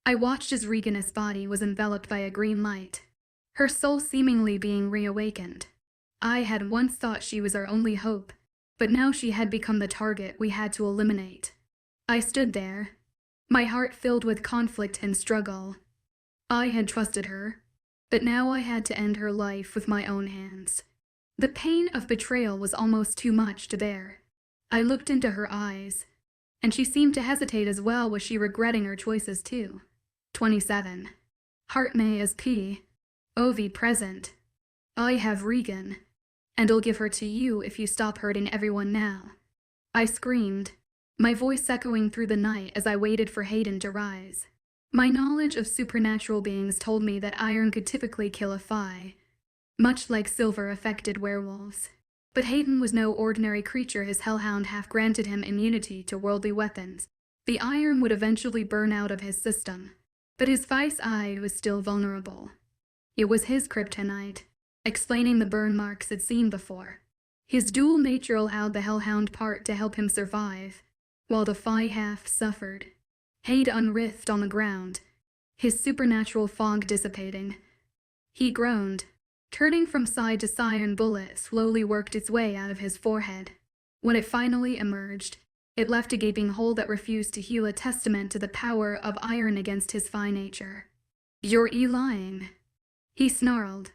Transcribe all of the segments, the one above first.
I watched as Regan's body was enveloped by a green light, her soul seemingly being reawakened. I had once thought she was our only hope, but now she had become the target we had to eliminate. I stood there, my heart filled with conflict and struggle. I had trusted her, but now I had to end her life with my own hands. The pain of betrayal was almost too much to bear. I looked into her eyes, and she seemed to hesitate as well. Was she regretting her choices too? 27. Heart may as P. Ovi present. I have Regan, and I'll give her to you if you stop hurting everyone now. I screamed, my voice echoing through the night as I waited for Hayden to rise. My knowledge of supernatural beings told me that iron could typically kill a fae, much like silver affected werewolves. But Hayden was no ordinary creature. His hellhound half granted him immunity to worldly weapons. The iron would eventually burn out of his system, but his vice eye was still vulnerable. It was his kryptonite, explaining the burn marks he'd seen before. His dual nature allowed the hellhound part to help him survive, while the fae half suffered. Hayden writhed on the ground, his supernatural fog dissipating. He groaned, turning from side to side, and bullet slowly worked its way out of his forehead. When it finally emerged, it left a gaping hole that refused to heal, a testament to the power of iron against his fae nature. "You're lying," he snarled,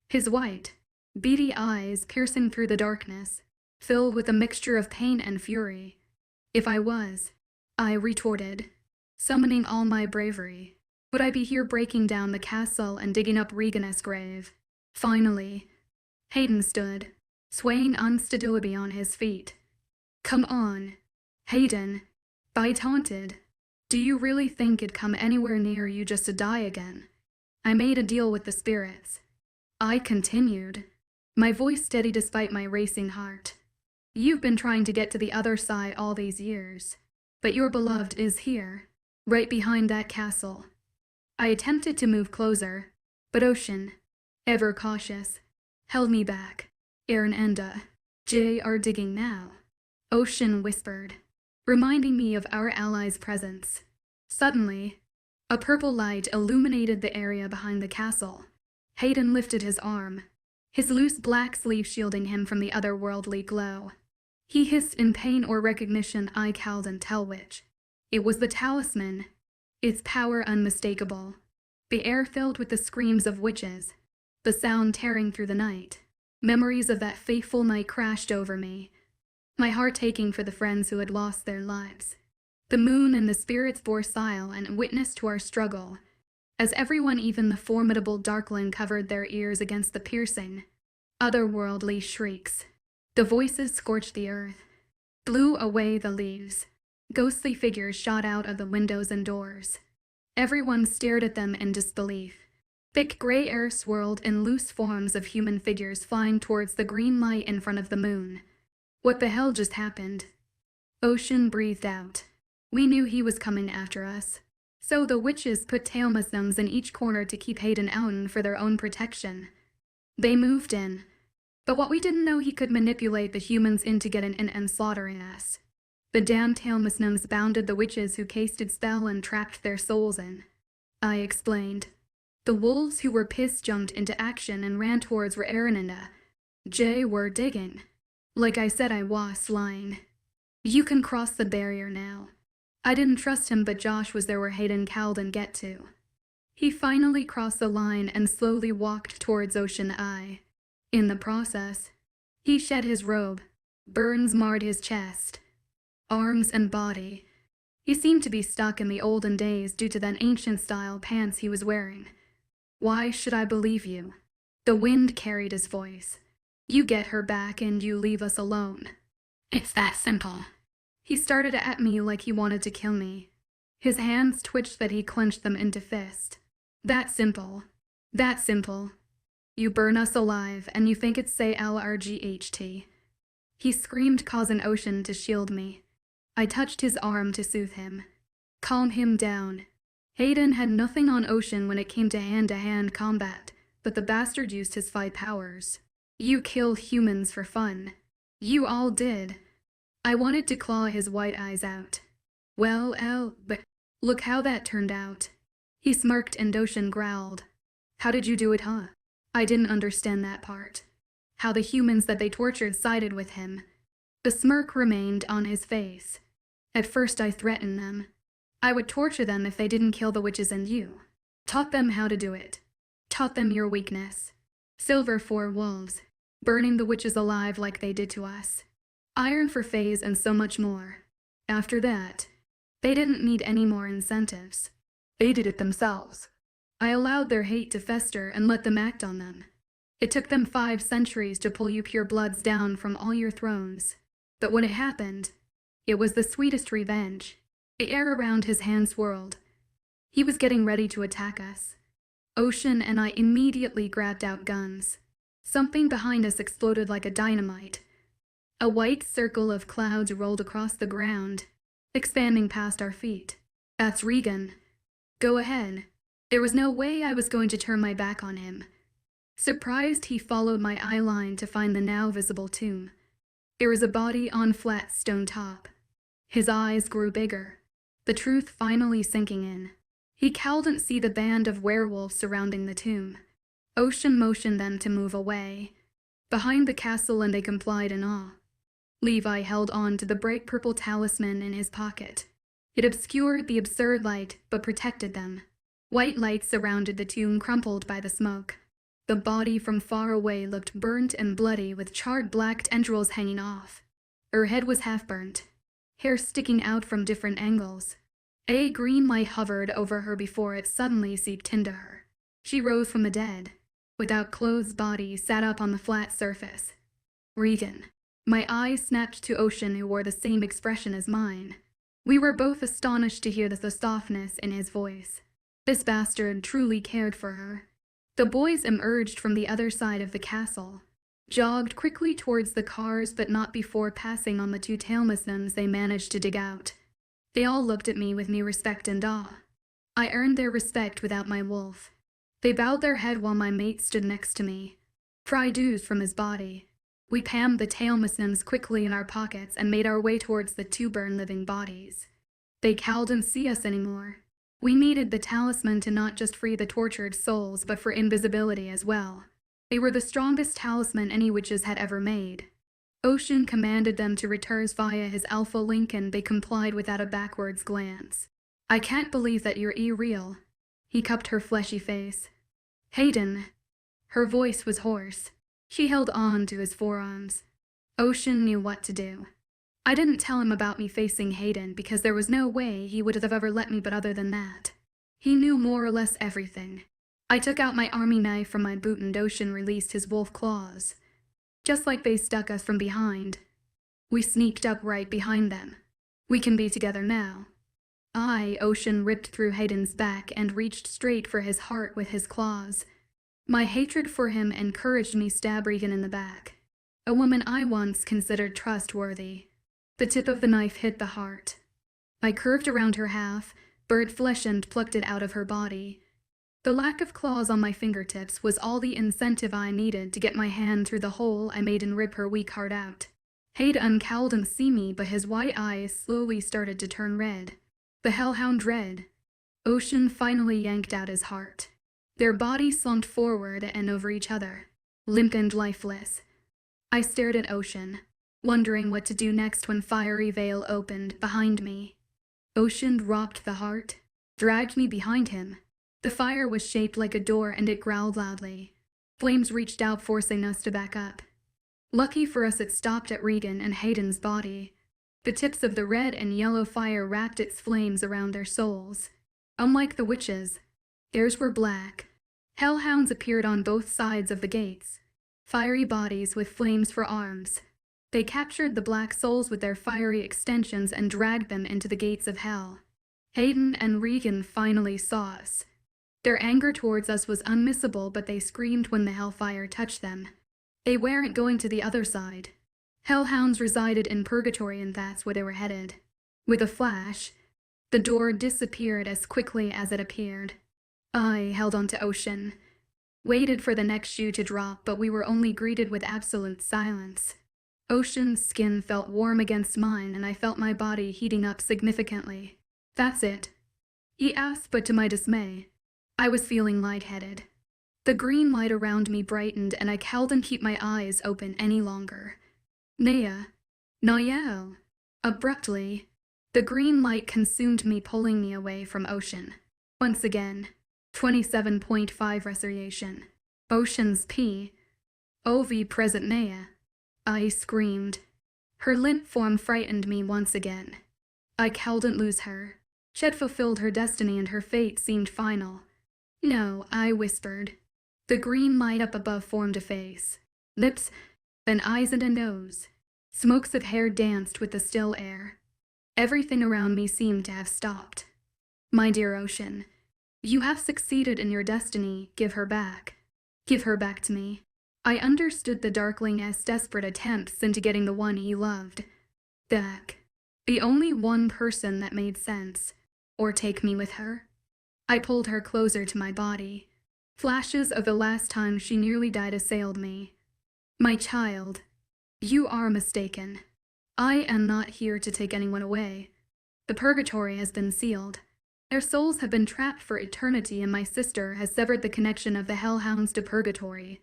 his white, beady eyes piercing through the darkness, filled with a mixture of pain and fury. "If I was," I retorted, summoning all my bravery, "would I be here breaking down the castle and digging up Regan's grave?" Finally, Hayden stood, swaying unsteadily on his feet. "Come on, Hayden," I taunted. "Do you really think it'd come anywhere near you just to die again? I made a deal with the spirits," I continued, my voice steady despite my racing heart. "You've been trying to get to the other side all these years, but your beloved is here, right behind that castle." I attempted to move closer, but Ocean, ever cautious, held me back. "Aaron and Jay are digging now," Ocean whispered, reminding me of our allies' presence. Suddenly, a purple light illuminated the area behind the castle. Hayden lifted his arm, his loose black sleeve shielding him from the otherworldly glow. He hissed in pain or recognition. I cowed and tell which. It was the talisman, its power unmistakable. The air filled with the screams of witches, the sound tearing through the night. Memories of that fateful night crashed over me, my heart aching for the friends who had lost their lives. The moon and the spirits bore silent and witness to our struggle, as everyone, even the formidable Darkling, covered their ears against the piercing, otherworldly shrieks. The voices scorched the earth, blew away the leaves. Ghostly figures shot out of the windows and doors. Everyone stared at them in disbelief. Thick gray air swirled in loose forms of human figures flying towards the green light in front of the moon. "What the hell just happened?" Ocean breathed out. "We knew he was coming after us, so the witches put talismans in each corner to keep Hayden out for their own protection. They moved in, but what we didn't know, he could manipulate the humans into getting in and slaughtering us. The damn talismans bounded the witches who casted spell and trapped their souls in," I explained. The wolves who were pissed jumped into action and ran towards where Aaron and Jay were digging. Like I said, I was lying. "You can cross the barrier now." I didn't trust him, but Josh was there where Hayden cowed and get to. He finally crossed the line and slowly walked towards Ocean Eye. In the process, he shed his robe. Burns marred his chest, arms and body. He seemed to be stuck in the olden days due to that ancient-style pants he was wearing. "Why should I believe you?" The wind carried his voice. "You get her back and you leave us alone. It's that simple." He started at me like he wanted to kill me. His hands twitched that he clenched them into fist. "That simple. That simple. You burn us alive and you think it's say LRGHT." He screamed, causing Ocean to shield me. I touched his arm to soothe him, calm him down. Hayden had nothing on Ocean when it came to hand-to-hand combat, but the bastard used his fight powers. "You kill humans for fun. You all did." I wanted to claw his white eyes out. "Well, but look how that turned out." He smirked and Ocean growled. How did you do it, huh? I didn't understand that part. How the humans that they tortured sided with him. The smirk remained on his face. At first I threatened them. I would torture them if they didn't kill the witches and you. Taught them how to do it. Taught them your weakness. Silver for wolves. Burning the witches alive like they did to us. Iron for Fays and so much more. After that, they didn't need any more incentives. They did it themselves. I allowed their hate to fester and let them act on them. It took them 5 centuries to pull you purebloods down from all your thrones. But when it happened, it was the sweetest revenge. The air around his hand swirled. He was getting ready to attack us. Ocean and I immediately grabbed out guns. Something behind us exploded like a dynamite. A white circle of clouds rolled across the ground, expanding past our feet. That's Regan. Go ahead. There was no way I was going to turn my back on him. Surprised, he followed my eye line to find the now visible tomb. There was a body on flat stone top. His eyes grew bigger, the truth finally sinking in. He couldn't see the band of werewolves surrounding the tomb. Ocean motioned them to move away, behind the castle, and they complied in awe. Levi held on to the bright purple talisman in his pocket. It obscured the absurd light, but protected them. White light surrounded the tomb, crumpled by the smoke. The body from far away looked burnt and bloody, with charred black tendrils hanging off. Her head was half burnt, hair sticking out from different angles. A green light hovered over her before it suddenly seeped into her. She rose from the dead. Without clothes, body sat up on the flat surface. Regan. My eyes snapped to Ocean, who wore the same expression as mine. We were both astonished to hear the softness in his voice. This bastard truly cared for her. The boys emerged from the other side of the castle, jogged quickly towards the cars, but not before passing on the 2 talismans they managed to dig out. They all looked at me with new respect and awe. I earned their respect without my wolf. They bowed their head while my mate stood next to me. Fried oozed from his body. We pammed the talismans quickly in our pockets and made our way towards the 2 burned living bodies. They couldn't see us anymore. We needed the talisman to not just free the tortured souls, but for invisibility as well. They were the strongest talisman any witches had ever made. Ocean commanded them to return via his alpha link, and they complied without a backwards glance. I can't believe that you're real. He cupped her fleshy face. Hayden. Her voice was hoarse. She held on to his forearms. Ocean knew what to do. I didn't tell him about me facing Hayden because there was no way he would have ever let me, but other than that, he knew more or less everything. I took out my army knife from my boot and Ocean released his wolf claws. Just like they stuck us from behind. We sneaked up right behind them. We can be together now. Ocean ripped through Hayden's back and reached straight for his heart with his claws. My hatred for him encouraged me to stab Regan in the back. A woman I once considered trustworthy. The tip of the knife hit the heart. I curved around her half, burnt flesh, and plucked it out of her body. The lack of claws on my fingertips was all the incentive I needed to get my hand through the hole I made and rip her weak heart out. Hayden couldn't see me, but his white eyes slowly started to turn red. The hellhound red. Ocean finally yanked out his heart. Their bodies slumped forward and over each other, limp and lifeless. I stared at Ocean, wondering what to do next when fiery veil opened behind me. Ocean dropped the heart, dragged me behind him. The fire was shaped like a door and it growled loudly. Flames reached out, forcing us to back up. Lucky for us, it stopped at Regan and Hayden's body. The tips of the red and yellow fire wrapped its flames around their souls. Unlike the witches, theirs were black. Hellhounds appeared on both sides of the gates, fiery bodies with flames for arms. They captured the black souls with their fiery extensions and dragged them into the gates of hell. Hayden and Regan finally saw us. Their anger towards us was unmissable, but they screamed when the hellfire touched them. They weren't going to the other side. Hellhounds resided in purgatory, and that's where they were headed. With a flash, the door disappeared as quickly as it appeared. I held on to Ocean, waited for the next shoe to drop, but we were only greeted with absolute silence. Ocean's skin felt warm against mine, and I felt my body heating up significantly. That's it. he asked, but to my dismay, I was feeling lightheaded. The green light around me brightened and I couldn't keep my eyes open any longer. Naya. Noel. Abruptly, the green light consumed me, pulling me away from Ocean. Once again, 27.5 resurrection. Ocean's P. OV present Naya. I screamed. Her limp form frightened me once again. I couldn't lose her. She had fulfilled her destiny and her fate seemed final. No, I whispered. The green light up above formed a face. Lips, then eyes and a nose. Smokes of hair danced with the still air. Everything around me seemed to have stopped. My dear Ocean, you have succeeded in your destiny. Give her back. Give her back to me. I understood the Darkling's desperate attempts into getting the one he loved back. The only one person that made sense, or take me with her. I pulled her closer to my body. Flashes of the last time she nearly died assailed me. My child, you are mistaken. I am not here to take anyone away. The purgatory has been sealed. Their souls have been trapped for eternity, and my sister has severed the connection of the hellhounds to purgatory.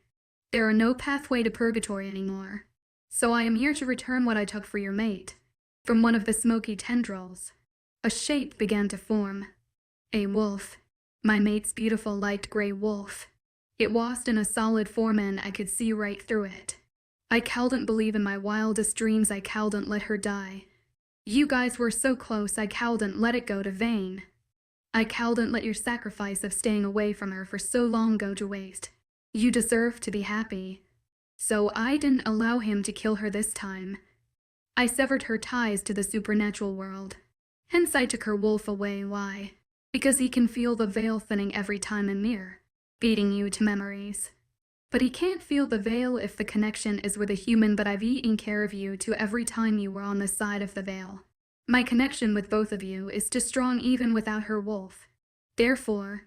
There are no pathway to purgatory anymore. So I am here to return what I took for your mate. From one of the smoky tendrils, a shape began to form. A wolf. My mate's beautiful light gray wolf. It was in a solid form and I could see right through it. I couldn't believe in my wildest dreams I couldn't let her die. You guys were so close I couldn't let it go to vain. I couldn't let your sacrifice of staying away from her for so long go to waste. You deserve to be happy. So I didn't allow him to kill her this time. I severed her ties to the supernatural world. Hence I took her wolf away. Why? Because he can feel the veil thinning every time in mirror, beating you to memories. But he can't feel the veil if the connection is with a human, but I've eaten care of you to every time you were on the side of the veil. My connection with both of you is too strong even without her wolf. Therefore,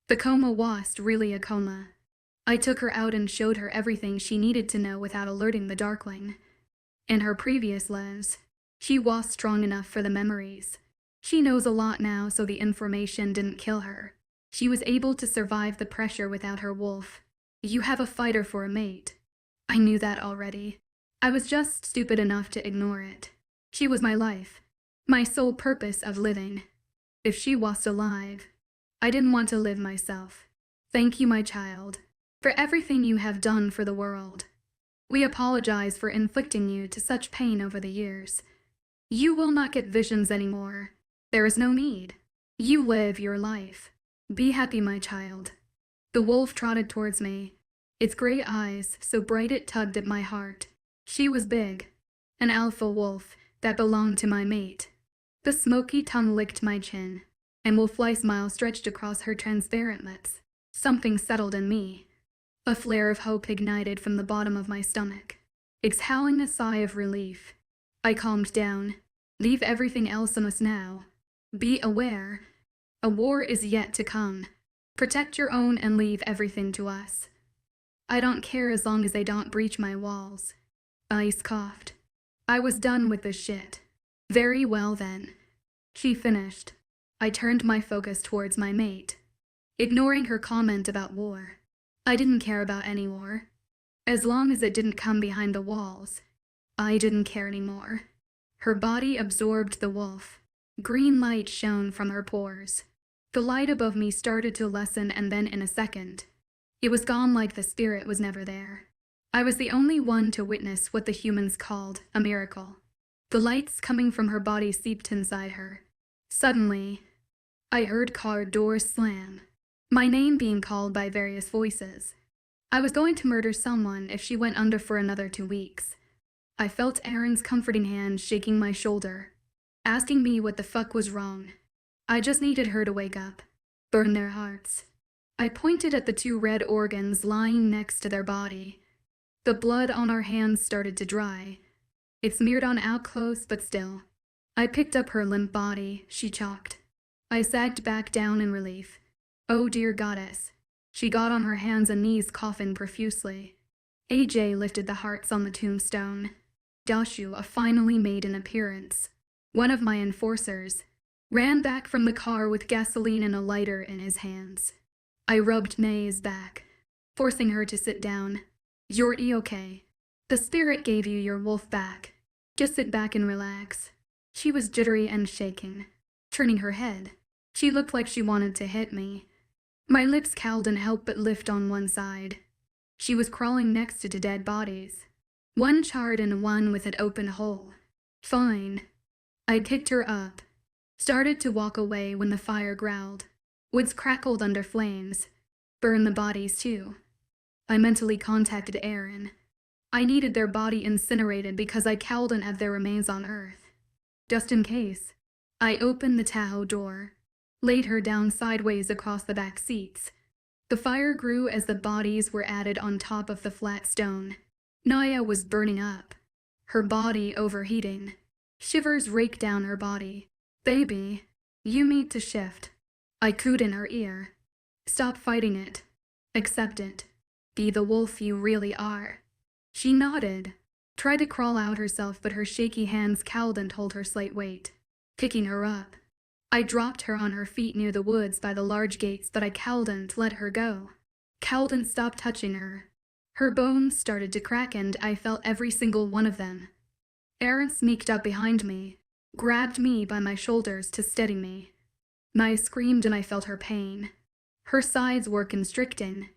the coma was really a coma. I took her out and showed her everything she needed to know without alerting the Darkling. In her previous lives, she was strong enough for the memories. She knows a lot now, so the information didn't kill her. She was able to survive the pressure without her wolf. You have a fighter for a mate. I knew that already. I was just stupid enough to ignore it. She was my life, my sole purpose of living. If she was alive, I didn't want to live myself. Thank you, my child, for everything you have done for the world. We apologize for inflicting you to such pain over the years. You will not get visions anymore. There is no need. You live your life. Be happy, my child. The wolf trotted towards me, its gray eyes so bright it tugged at my heart. She was big, an alpha wolf that belonged to my mate. The smoky tongue licked my chin, and wolf-like smile stretched across her transparent lips. Something settled in me. A flare of hope ignited from the bottom of my stomach. Exhaling a sigh of relief, I calmed down. Leave everything else on us now. Be aware. A war is yet to come. Protect your own and leave everything to us. I don't care as long as they don't breach my walls. Ice coughed. I was done with this shit. Very well then. She finished. I turned my focus towards my mate, ignoring her comment about war. I didn't care about any war. As long as it didn't come behind the walls, I didn't care anymore. Her body absorbed the wolf. Green light shone from her pores. The light above me started to lessen, and then in a second, it was gone like the spirit was never there. I was the only one to witness what the humans called a miracle. The lights coming from her body seeped inside her. Suddenly, I heard car doors slam, my name being called by various voices. I was going to murder someone if she went under for another 2 weeks. I felt Aaron's comforting hand shaking my shoulder, asking me what the fuck was wrong. I just needed her to wake up, burn their hearts. I pointed at the 2 red organs lying next to their body. The blood on our hands started to dry. It smeared on out close, but still. I picked up her limp body, she chalked. I sagged back down in relief. Oh dear goddess. She got on her hands and knees, coughing profusely. AJ lifted the hearts on the tombstone. Joshua finally made an appearance. One of my enforcers. ran back from the car with gasoline and a lighter in his hands. I rubbed May's back, forcing her to sit down. "You're okay. The spirit gave you your wolf back. Just sit back and relax." She was jittery and shaking, turning her head. She looked like she wanted to hit me. My lips couldn't help but lift on one side. She was crawling next to the dead bodies, one charred and one with an open hole. "Fine." I picked her up, started to walk away when the fire growled. Woods crackled under flames. Burn the bodies too. I mentally contacted Aaron. I needed their body incinerated because I couldn't have their remains on Earth. Just in case. I opened the Tahoe door, laid her down sideways across the back seats. The fire grew as the bodies were added on top of the flat stone. Naya was burning up, her body overheating. Shivers raked down her body. "Baby, you need to shift." I cooed in her ear. "Stop fighting it. Accept it. Be the wolf you really are." She nodded, tried to crawl out herself, but her shaky hands couldn't hold her slight weight. Picking her up, I dropped her on her feet near the woods by the large gates, but I couldn't let her go. Couldn't stop touching her. Her bones started to crack and I felt every single one of them. Aaron sneaked up behind me, grabbed me by my shoulders to steady me. I screamed and I felt her pain. Her sides were constricting.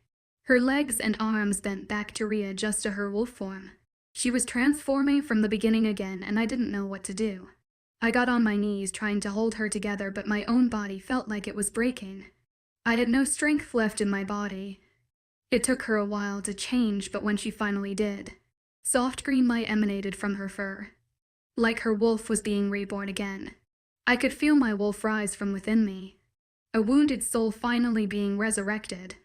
Her legs and arms bent back to readjust to her wolf form. She was transforming from the beginning again, and I didn't know what to do. I got on my knees trying to hold her together, but my own body felt like it was breaking. I had no strength left in my body. It took her a while to change, but when she finally did, soft green light emanated from her fur. Like her wolf was being reborn again. I could feel my wolf rise from within me. A wounded soul finally being resurrected.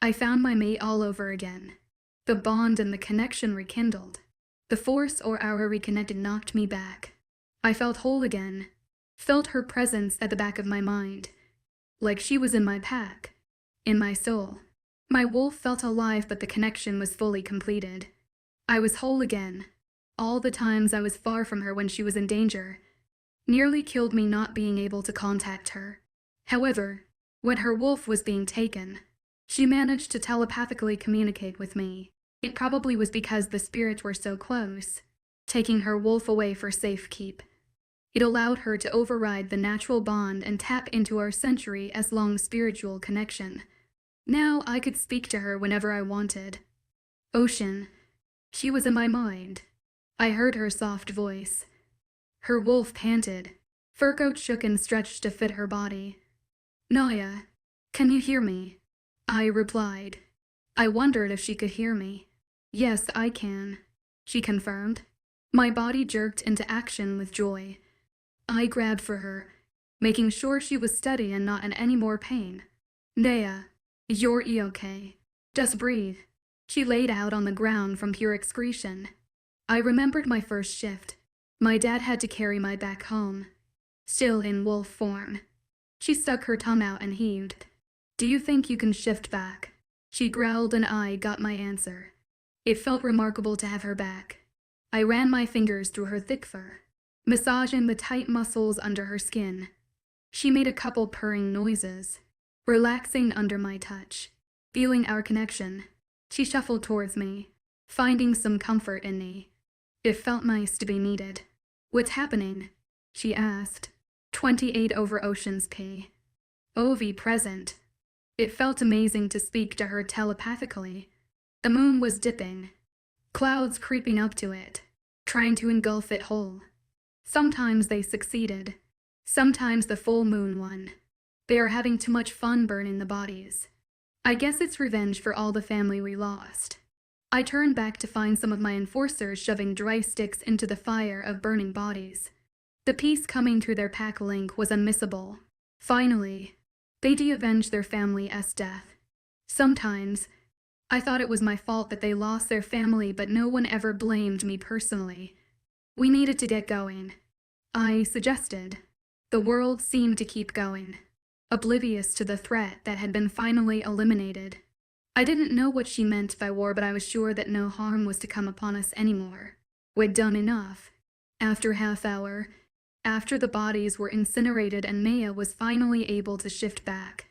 I found my mate all over again. The bond and the connection rekindled. The force or aura reconnected knocked me back. I felt whole again. Felt her presence at the back of my mind. Like she was in my pack. In my soul. My wolf felt alive, but the connection was fully completed. I was whole again. All the times I was far from her when she was in danger nearly killed me not being able to contact her. However, when her wolf was being taken, she managed to telepathically communicate with me. It probably was because the spirits were so close, taking her wolf away for safekeep. It allowed her to override the natural bond and tap into our century-as-long spiritual connection. Now I could speak to her whenever I wanted. Ocean. She was in my mind. I heard her soft voice. Her wolf panted. Fur coat shook and stretched to fit her body. "Naya, can you hear me?" I replied. I wondered if she could hear me. "Yes, I can," she confirmed. My body jerked into action with joy. I grabbed for her, making sure she was steady and not in any more pain. "Naya, you're okay. Just breathe." She laid out on the ground from pure excretion. I remembered my first shift. My dad had to carry my back home, still in wolf form. She stuck her tongue out and heaved. "Do you think you can shift back?" She growled and I got my answer. It felt remarkable to have her back. I ran my fingers through her thick fur, massaging the tight muscles under her skin. She made a couple purring noises, relaxing under my touch. Feeling our connection, she shuffled towards me, finding some comfort in me. It felt nice to be needed. "What's happening?" she asked. 28 over Ocean's P. Ovi present. It felt amazing to speak to her telepathically. The moon was dipping, clouds creeping up to it, trying to engulf it whole. Sometimes they succeeded, sometimes the full moon won. They are having too much fun burning the bodies. I guess it's revenge for all the family we lost. I turned back to find some of my enforcers shoving dry sticks into the fire of burning bodies. The peace coming through their pack link was unmissable. Finally, they de-avenged their family's death. Sometimes, I thought it was my fault that they lost their family, but no one ever blamed me personally. We needed to get going. I suggested. The world seemed to keep going, oblivious to the threat that had been finally eliminated. I didn't know what she meant by war, but I was sure that no harm was to come upon us anymore. We'd done enough. After half hour, After the bodies were incinerated and Naya was finally able to shift back,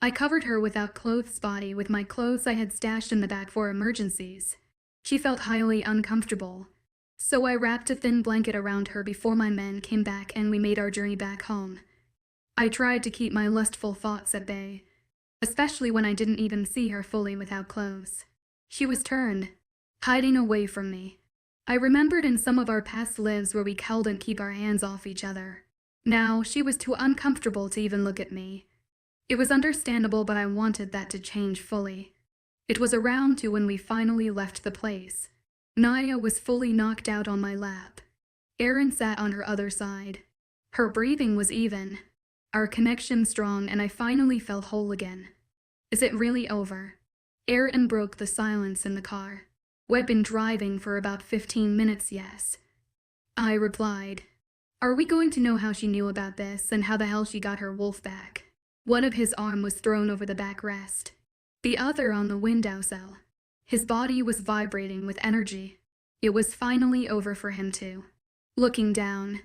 I covered her without clothes body with my clothes I had stashed in the back for emergencies. She felt highly uncomfortable, so I wrapped a thin blanket around her before my men came back and we made our journey back home. I tried to keep my lustful thoughts at bay, especially when I didn't even see her fully without clothes. She was turned, hiding away from me. I remembered in some of our past lives where we couldn't keep our hands off each other. Now, she was too uncomfortable to even look at me. It was understandable, but I wanted that to change fully. It was around 2 when we finally left the place. Naya was fully knocked out on my lap. Erin sat on her other side. Her breathing was even, our connection strong, and I finally felt whole again. Is it really over? Erin broke the silence in the car. We'd been driving for about 15 minutes, yes. I replied. Are we going to know how she knew about this and how the hell she got her wolf back? One of his arm was thrown over the backrest, the other on the windowsill. His body was vibrating with energy. It was finally over for him too. Looking down,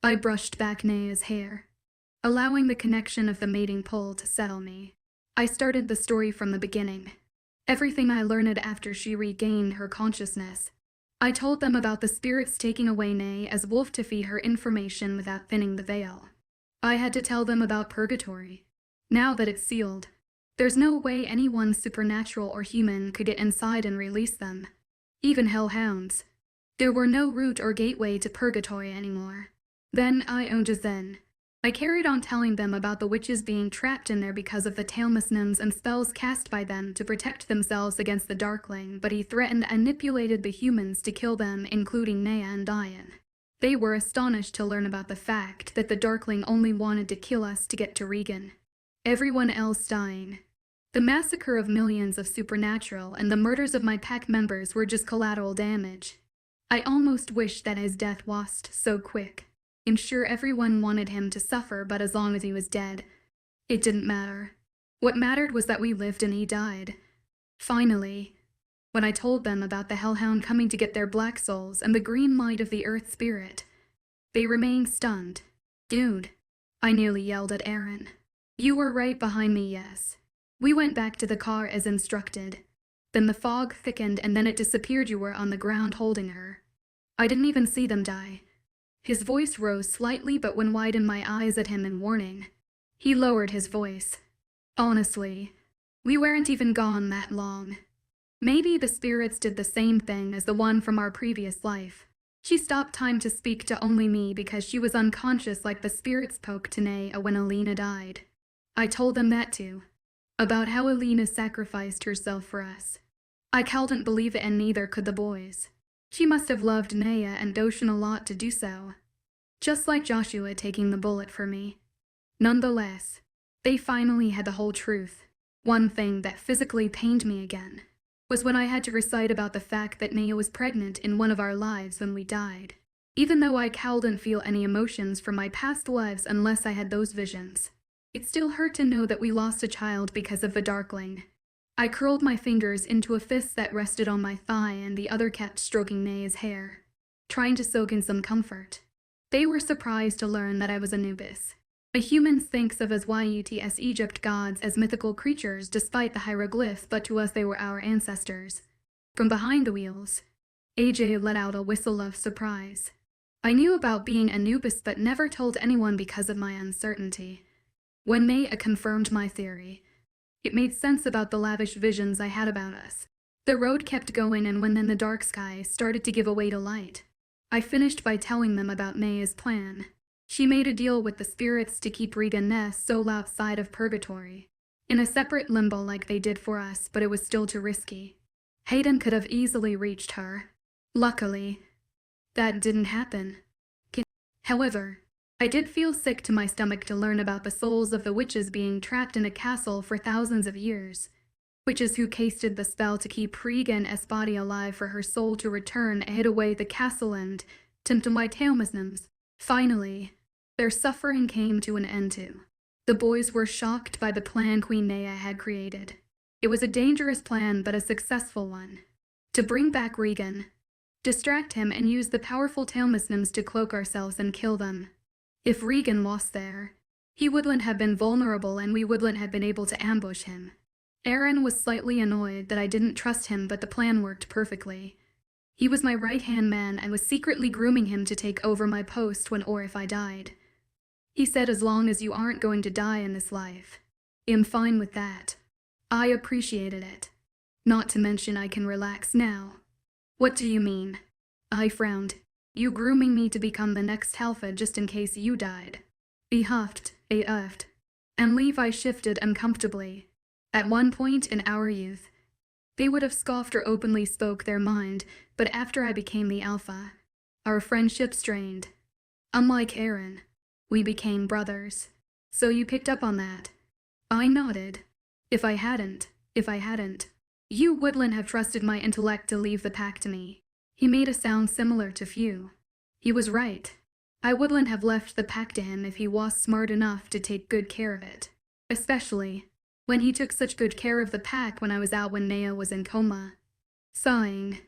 I brushed back Naya's hair, allowing the connection of the mating pull to settle me. I started the story from the beginning. Everything I learned after she regained her consciousness. I told them about the spirits taking away Nay as wolf to feed her information without thinning the veil. I had to tell them about purgatory. Now that it's sealed, there's no way anyone supernatural or human could get inside and release them. Even hellhounds. There were no route or gateway to purgatory anymore. Then I owned a Zen. I carried on telling them about the witches being trapped in there because of the talismans and spells cast by them to protect themselves against the Darkling, but he threatened and manipulated the humans to kill them, including Naya and Diane. They were astonished to learn about the fact that the Darkling only wanted to kill us to get to Regan. Everyone else dying. The massacre of millions of supernatural and the murders of my pack members were just collateral damage. I almost wished that his death was so quick. I'm sure everyone wanted him to suffer, but as long as he was dead, it didn't matter. What mattered was that we lived and he died. Finally, when I told them about the Hellhound coming to get their black souls and the green light of the Earth Spirit, they remained stunned. Dude, I nearly yelled at Erin. You were right behind me, yes. We went back to the car as instructed. Then the fog thickened and then it disappeared. You were on the ground holding her. I didn't even see them die. His voice rose slightly but when widened my eyes at him in warning. He lowered his voice. Honestly, we weren't even gone that long. Maybe the spirits did the same thing as the one from our previous life. She stopped time to speak to only me because she was unconscious like the spirits spoke to Naya when Alina died. I told them that too. About how Alina sacrificed herself for us. I couldn't believe it and neither could the boys. She must have loved Naya and Doshin a lot to do so. Just like Joshua taking the bullet for me. Nonetheless, they finally had the whole truth. One thing that physically pained me again was when I had to recite about the fact that Naya was pregnant in one of our lives when we died. Even though I couldn't feel any emotions from my past lives unless I had those visions, it still hurt to know that we lost a child because of the Darkling. I curled my fingers into a fist that rested on my thigh and the other kept stroking Naya's hair, trying to soak in some comfort. They were surprised to learn that I was Anubis. A human thinks of as Yuts Egypt gods as mythical creatures despite the hieroglyph, but to us they were our ancestors. From behind the wheels, AJ let out a whistle of surprise. I knew about being Anubis but never told anyone because of my uncertainty. When Naya confirmed my theory, it made sense about the lavish visions I had about us. The road kept going and when then the dark sky started to give away to light, I finished by telling them about Naya's plan. She made a deal with the spirits to keep Regan Ness soul outside of purgatory, in a separate limbo like they did for us, but it was still too risky. Hayden could have easily reached her. Luckily, that didn't happen. However, I did feel sick to my stomach to learn about the souls of the witches being trapped in a castle for thousands of years. Witches who casted the spell to keep Regan's body alive for her soul to return hid away the castle and tempt my talismans. Finally, their suffering came to an end too. The boys were shocked by the plan Queen Naya had created. It was a dangerous plan but a successful one. To bring back Regan, distract him and use the powerful talismans to cloak ourselves and kill them. If Regan lost there, he wouldn't have been vulnerable and we wouldn't have been able to ambush him. Aaron was slightly annoyed that I didn't trust him, but the plan worked perfectly. He was my right-hand man and was secretly grooming him to take over my post when or if I died. He said, as long as you aren't going to die in this life, I'm fine with that. I appreciated it. Not to mention I can relax now. What do you mean? I frowned. You grooming me to become the next Alpha just in case you died. He huffed, and Levi shifted uncomfortably. At one point in our youth, they would have scoffed or openly spoke their mind, but after I became the Alpha, our friendship strained. Unlike Aaron, we became brothers. So you picked up on that? I nodded. If I hadn't, you wouldn't have trusted my intellect to leave the pack to me. He made a sound similar to Few. He was right. I wouldn't have left the pack to him if he was smart enough to take good care of it. Especially when he took such good care of the pack when I was out when Naya was in coma. Sighing,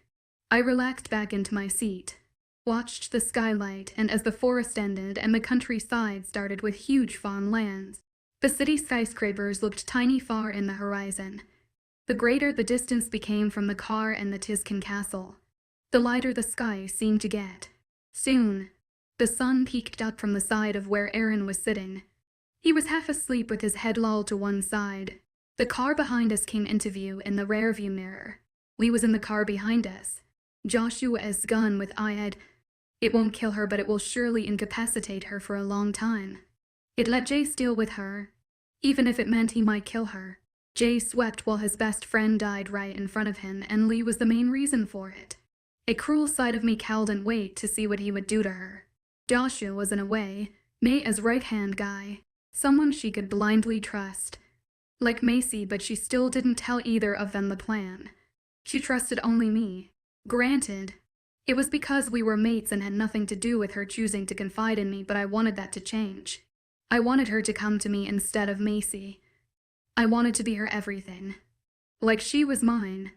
I relaxed back into my seat, watched the skylight, and as the forest ended and the countryside started with huge farmlands, the city skyscrapers looked tiny far in the horizon. The greater the distance became from the car and the Tiskin castle, the lighter the sky seemed to get. Soon, the sun peeked up from the side of where Aaron was sitting. He was half asleep with his head lolled to one side. The car behind us came into view in the rearview mirror. Lee was in the car behind us. Joshua's gun with Ayed. It won't kill her, but it will surely incapacitate her for a long time. It let Jay deal with her, even if it meant he might kill her. Jay swept while his best friend died right in front of him, and Lee was the main reason for it. A cruel side of me cowed and waited to see what he would do to her. Joshua was in a way, Maya's right-hand guy, someone she could blindly trust. Like Macy, but she still didn't tell either of them the plan. She trusted only me. Granted, it was because we were mates and had nothing to do with her choosing to confide in me, but I wanted that to change. I wanted her to come to me instead of Macy. I wanted to be her everything. Like she was mine.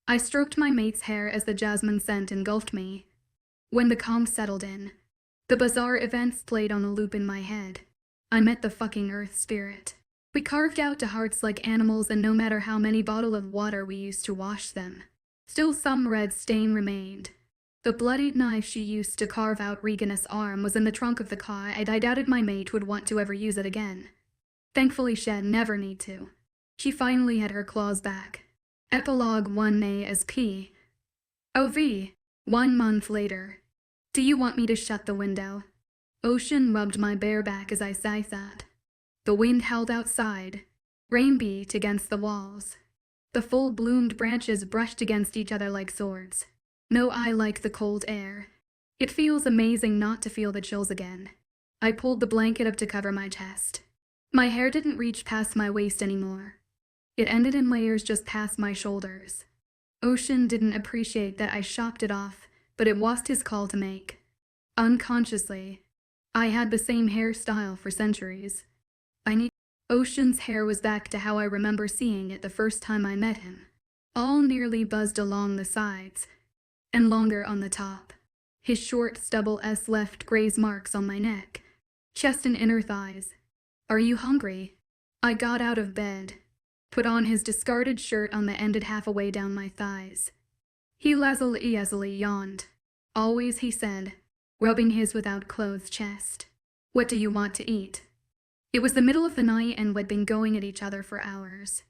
I stroked my mate's hair as the jasmine scent engulfed me. When the calm settled in, the bizarre events played on a loop in my head. I met the fucking Earth Spirit. We carved out to hearts like animals, and no matter how many bottles of water we used to wash them, still some red stain remained. The bloodied knife she used to carve out Regan's arm was in the trunk of the car, and I doubted my mate would want to ever use it again. Thankfully she'd never need to. She finally had her claws back. Epilogue 1A as P. OV. 1 month later. Do you want me to shut the window? Ocean rubbed my bare back as I sighed that. The wind howled outside. Rain beat against the walls. The full-bloomed branches brushed against each other like swords. No, I like the cold air. It feels amazing not to feel the chills again. I pulled the blanket up to cover my chest. My hair didn't reach past my waist anymore. It ended in layers just past my shoulders. Ocean didn't appreciate that I chopped it off, but it was his call to make. Unconsciously, I had the same hairstyle for centuries. Ocean's hair was back to how I remember seeing it the first time I met him. All nearly buzzed along the sides, and longer on the top. His short stubble left graze marks on my neck, chest and inner thighs. Are you hungry? I got out of bed, put on his discarded shirt on the ended halfway down my thighs. He lazily yawned. Always, he said, rubbing his without clothes chest. What do you want to eat? It was the middle of the night and we'd been going at each other for hours.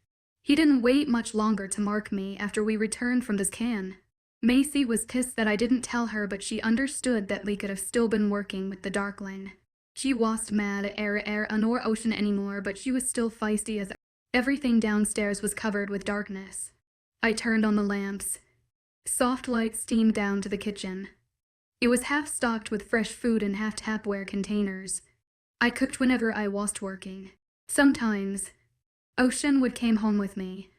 He didn't wait much longer to mark me after we returned from this can. Macy was pissed that I didn't tell her, but she understood that we could have still been working with the Darkling. She wasn't mad at nor Ocean anymore, but she was still feisty as everything downstairs was covered with darkness. I turned on the lamps. Soft light steamed down to the kitchen. It was half stocked with fresh food in half Tupperware containers. I cooked whenever I was working. Sometimes, Ocean would come home with me,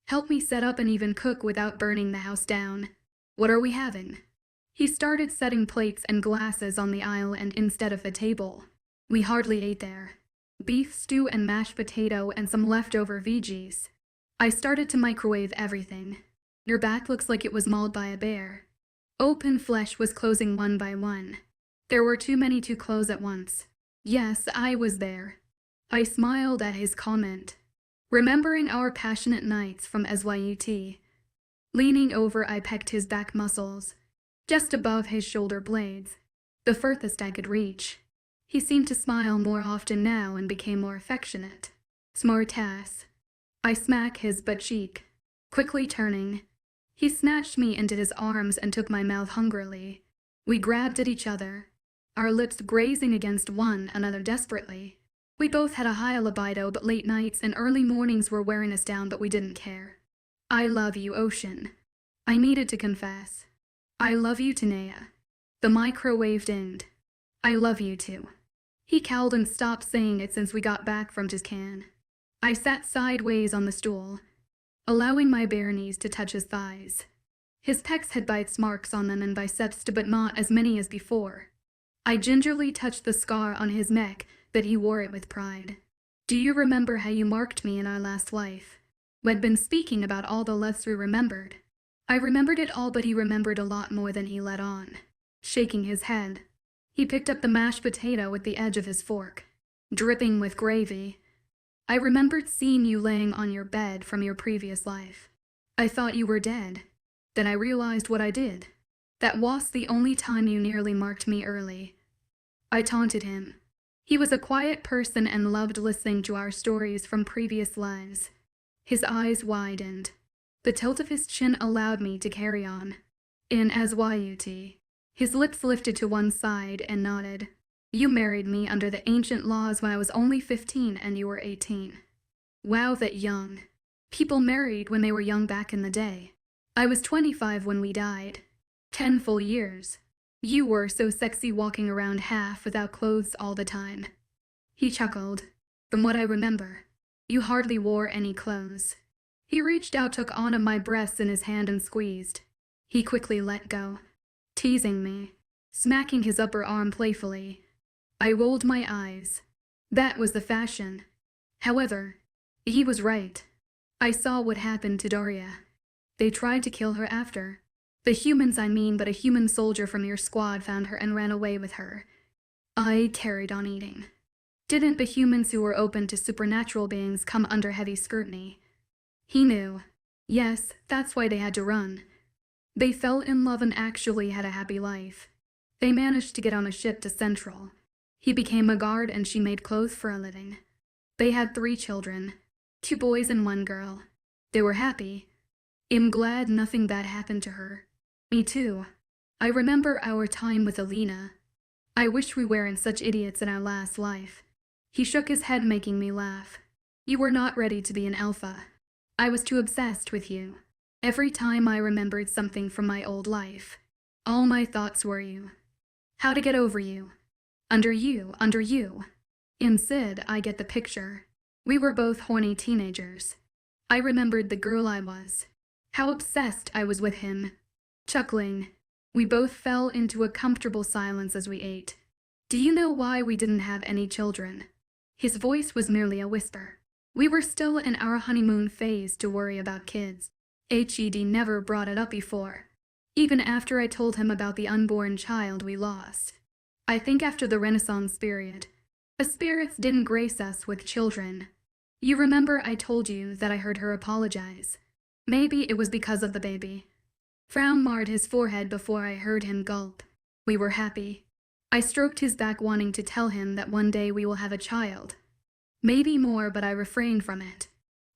help me set up and even cook without burning the house down. What are we having? He started setting plates and glasses on the aisle and instead of the table. We hardly ate there. Beef stew and mashed potato and some leftover veggies. I started to microwave everything. Your back looks like it was mauled by a bear. Open flesh was closing one by one. There were too many to close at once. Yes, I was there. I smiled at his comment, remembering our passionate nights from SYUT. Leaning over, I pecked his back muscles, just above his shoulder blades, the furthest I could reach. He seemed to smile more often now and became more affectionate. Smart ass. I smack his butt cheek, quickly turning. He snatched me into his arms and took my mouth hungrily. We grabbed at each other, our lips grazing against one another desperately. We both had a high libido, but late nights and early mornings were wearing us down, but we didn't care. I love you, Ocean. I needed to confess. I love you, Tanea. The microwave dinged. I love you too. He cowled and stopped saying it since we got back from his can. I sat sideways on the stool, allowing my bare knees to touch his thighs. His pecs had bites marks on them and biceps, but not as many as before. I gingerly touched the scar on his neck, but he wore it with pride. Do you remember how you marked me in our last life? We'd been speaking about all the loves we remembered. I remembered it all, but he remembered a lot more than he let on. Shaking his head, he picked up the mashed potato with the edge of his fork, dripping with gravy. I remembered seeing you laying on your bed from your previous life. I thought you were dead. Then I realized what I did. That was the only time you nearly marked me early. I taunted him. He was a quiet person and loved listening to our stories from previous lives. His eyes widened. The tilt of his chin allowed me to carry on. In SYUT. His lips lifted to one side and nodded. You married me under the ancient laws when I was only 15 and you were 18. Wow, that young. People married when they were young back in the day. I was 25 when we died. 10 full years. You were so sexy walking around half without clothes all the time. He chuckled. From what I remember, you hardly wore any clothes. He reached out, took one of my breasts in his hand and squeezed. He quickly let go, teasing me, smacking his upper arm playfully. I rolled my eyes. That was the fashion. However, he was right. I saw what happened to Daria. They tried to kill her after. The humans, I mean, but a human soldier from your squad found her and ran away with her. I carried on eating. Didn't the humans who were open to supernatural beings come under heavy scrutiny? He knew. Yes, that's why they had to run. They fell in love and actually had a happy life. They managed to get on a ship to Central. He became a guard and she made clothes for a living. They had 3 children, 2 boys and 1 girl. They were happy. I'm glad nothing bad happened to her. Me too. I remember our time with Alina. I wish we weren't such idiots in our last life. He shook his head, making me laugh. You were not ready to be an alpha. I was too obsessed with you. Every time I remembered something from my old life, all my thoughts were you. How to get over you. Under you. In Sid, I get the picture. We were both horny teenagers. I remembered the girl I was. How obsessed I was with him. Chuckling, we both fell into a comfortable silence as we ate. Do you know why we didn't have any children? His voice was merely a whisper. We were still in our honeymoon phase to worry about kids. HED never brought it up before, even after I told him about the unborn child we lost. I think after the Renaissance period, the spirits didn't grace us with children. You remember I told you that I heard her apologize. Maybe it was because of the baby. Frown marred his forehead before I heard him gulp. We were happy. I stroked his back, wanting to tell him that one day we will have a child. Maybe more, but I refrained from it.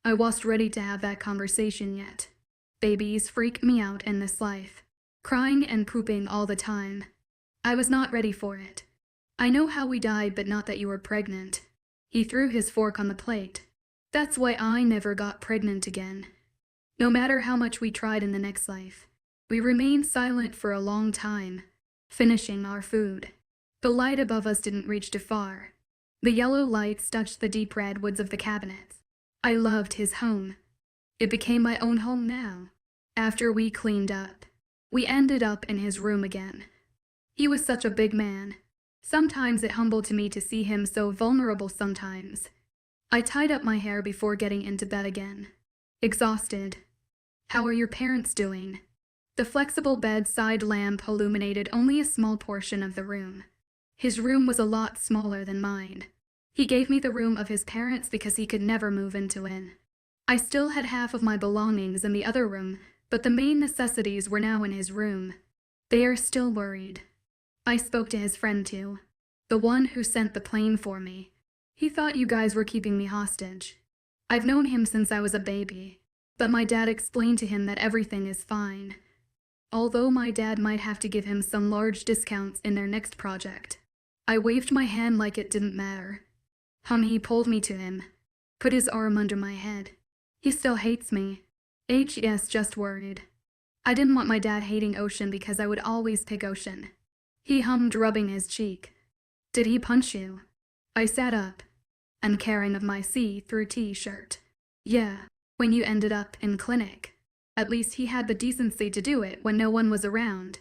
I wasn't ready to have that conversation yet. Babies freak me out in this life. Crying and pooping all the time. I was not ready for it. I know how we died, but not that you were pregnant. He threw his fork on the plate. That's why I never got pregnant again. No matter how much we tried in the next life, we remained silent for a long time, finishing our food. The light above us didn't reach too far. The yellow lights touched the deep red woods of the cabinets. I loved his home. It became my own home now. After we cleaned up, we ended up in his room again. He was such a big man. Sometimes it humbled me to see him so vulnerable sometimes. I tied up my hair before getting into bed again. Exhausted. How are your parents doing? The flexible bedside lamp illuminated only a small portion of the room. His room was a lot smaller than mine. He gave me the room of his parents because he could never move into it. I still had half of my belongings in the other room, but the main necessities were now in his room. They are still worried. I spoke to his friend too, the one who sent the plane for me. He thought you guys were keeping me hostage. I've known him since I was a baby, but my dad explained to him that everything is fine. Although my dad might have to give him some large discounts in their next project. I waved my hand like it didn't matter. He pulled me to him, put his arm under my head. He still hates me. Yes, just worried. I didn't want my dad hating Ocean because I would always pick Ocean. He hummed, rubbing his cheek. Did he punch you? I sat up, uncaring of my see-through t-shirt. Yeah, when you ended up in clinic. At least he had the decency to do it when no one was around.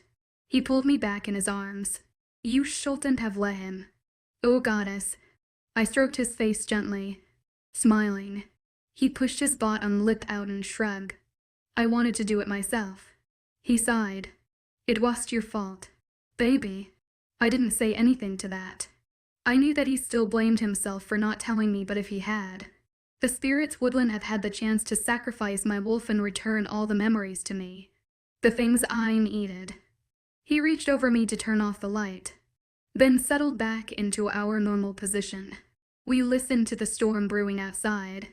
He pulled me back in his arms. You shouldn't have let him. Oh goddess. I stroked his face gently, smiling. He pushed his bottom lip out and shrugged. I wanted to do it myself. He sighed. It was your fault. Baby. I didn't say anything to that. I knew that he still blamed himself for not telling me, but if he had, the spirits wouldn't have had the chance to sacrifice my wolf and return all the memories to me. The things I needed. He reached over me to turn off the light, then settled back into our normal position. We listened to the storm brewing outside,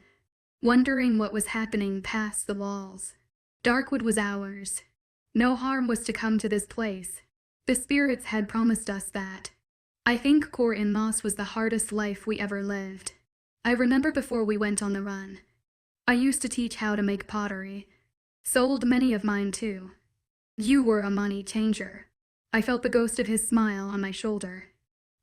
wondering what was happening past the walls. Darkwood was ours. No harm was to come to this place. The spirits had promised us that. I think Core in Moss was the hardest life we ever lived. I remember before we went on the run. I used to teach how to make pottery. Sold many of mine too. You were a money changer. I felt the ghost of his smile on my shoulder.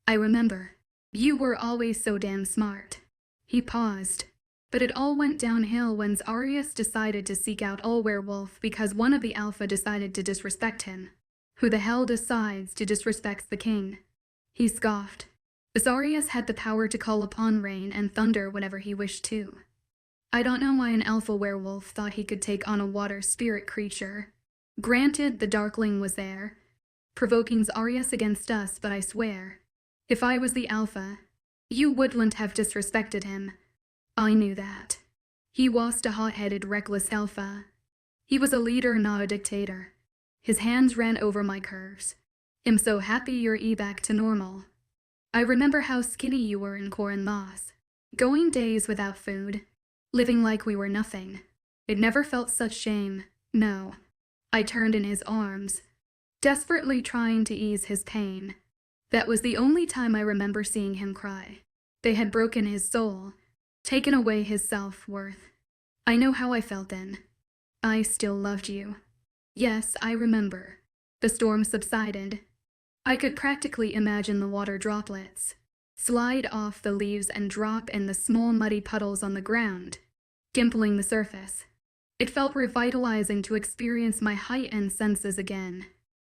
I remember. You were always so damn smart. He paused. But it all went downhill when Arius decided to seek out all Werewolf because one of the Alpha decided to disrespect him. Who the hell decides to disrespect the king? He scoffed. Azarius had the power to call upon rain and thunder whenever he wished to. I don't know why an alpha werewolf thought he could take on a water spirit creature. Granted, the Darkling was there, provoking Azarius against us, but I swear, if I was the alpha, you wouldn't have disrespected him. I knew that. He was a hot-headed, reckless alpha. He was a leader, not a dictator. His hands ran over my curves. I'm so happy you're back to normal. I remember how skinny you were in Corin Moss. Going days without food. Living like we were nothing. It never felt such shame, no. I turned in his arms, desperately trying to ease his pain. That was the only time I remember seeing him cry. They had broken his soul, taken away his self-worth. I know how I felt then. I still loved you. Yes, I remember. The storm subsided. I could practically imagine the water droplets slide off the leaves and drop in the small muddy puddles on the ground, dimpling the surface. It felt revitalizing to experience my heightened senses again.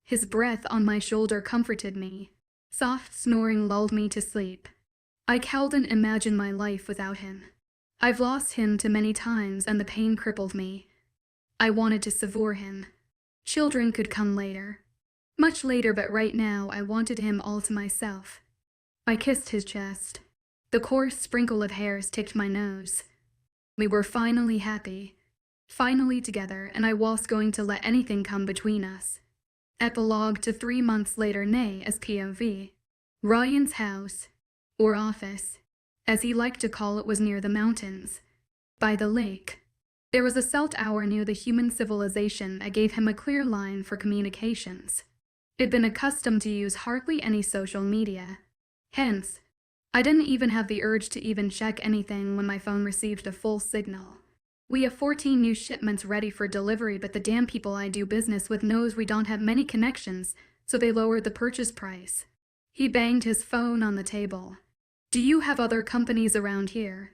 His breath on my shoulder comforted me. Soft snoring lulled me to sleep. I couldn't imagine my life without him. I've lost him too many times and the pain crippled me. I wanted to savour him. Children could come later. Much later, but right now I wanted him all to myself. I kissed his chest. The coarse sprinkle of hairs ticked my nose. We were finally happy. Finally together, and I was going to let anything come between us. Epilogue to 3 months later, nay, as POV. Ryan's house, or office, as he liked to call it, was near the mountains. By the lake. There was a cell tower near the human civilization that gave him a clear line for communications. He'd been accustomed to use hardly any social media. Hence, I didn't even have the urge to even check anything when my phone received a full signal. We have 14 new shipments ready for delivery, but the damn people I do business with knows we don't have many connections, so they lowered the purchase price. He banged his phone on the table. Do you have other companies around here?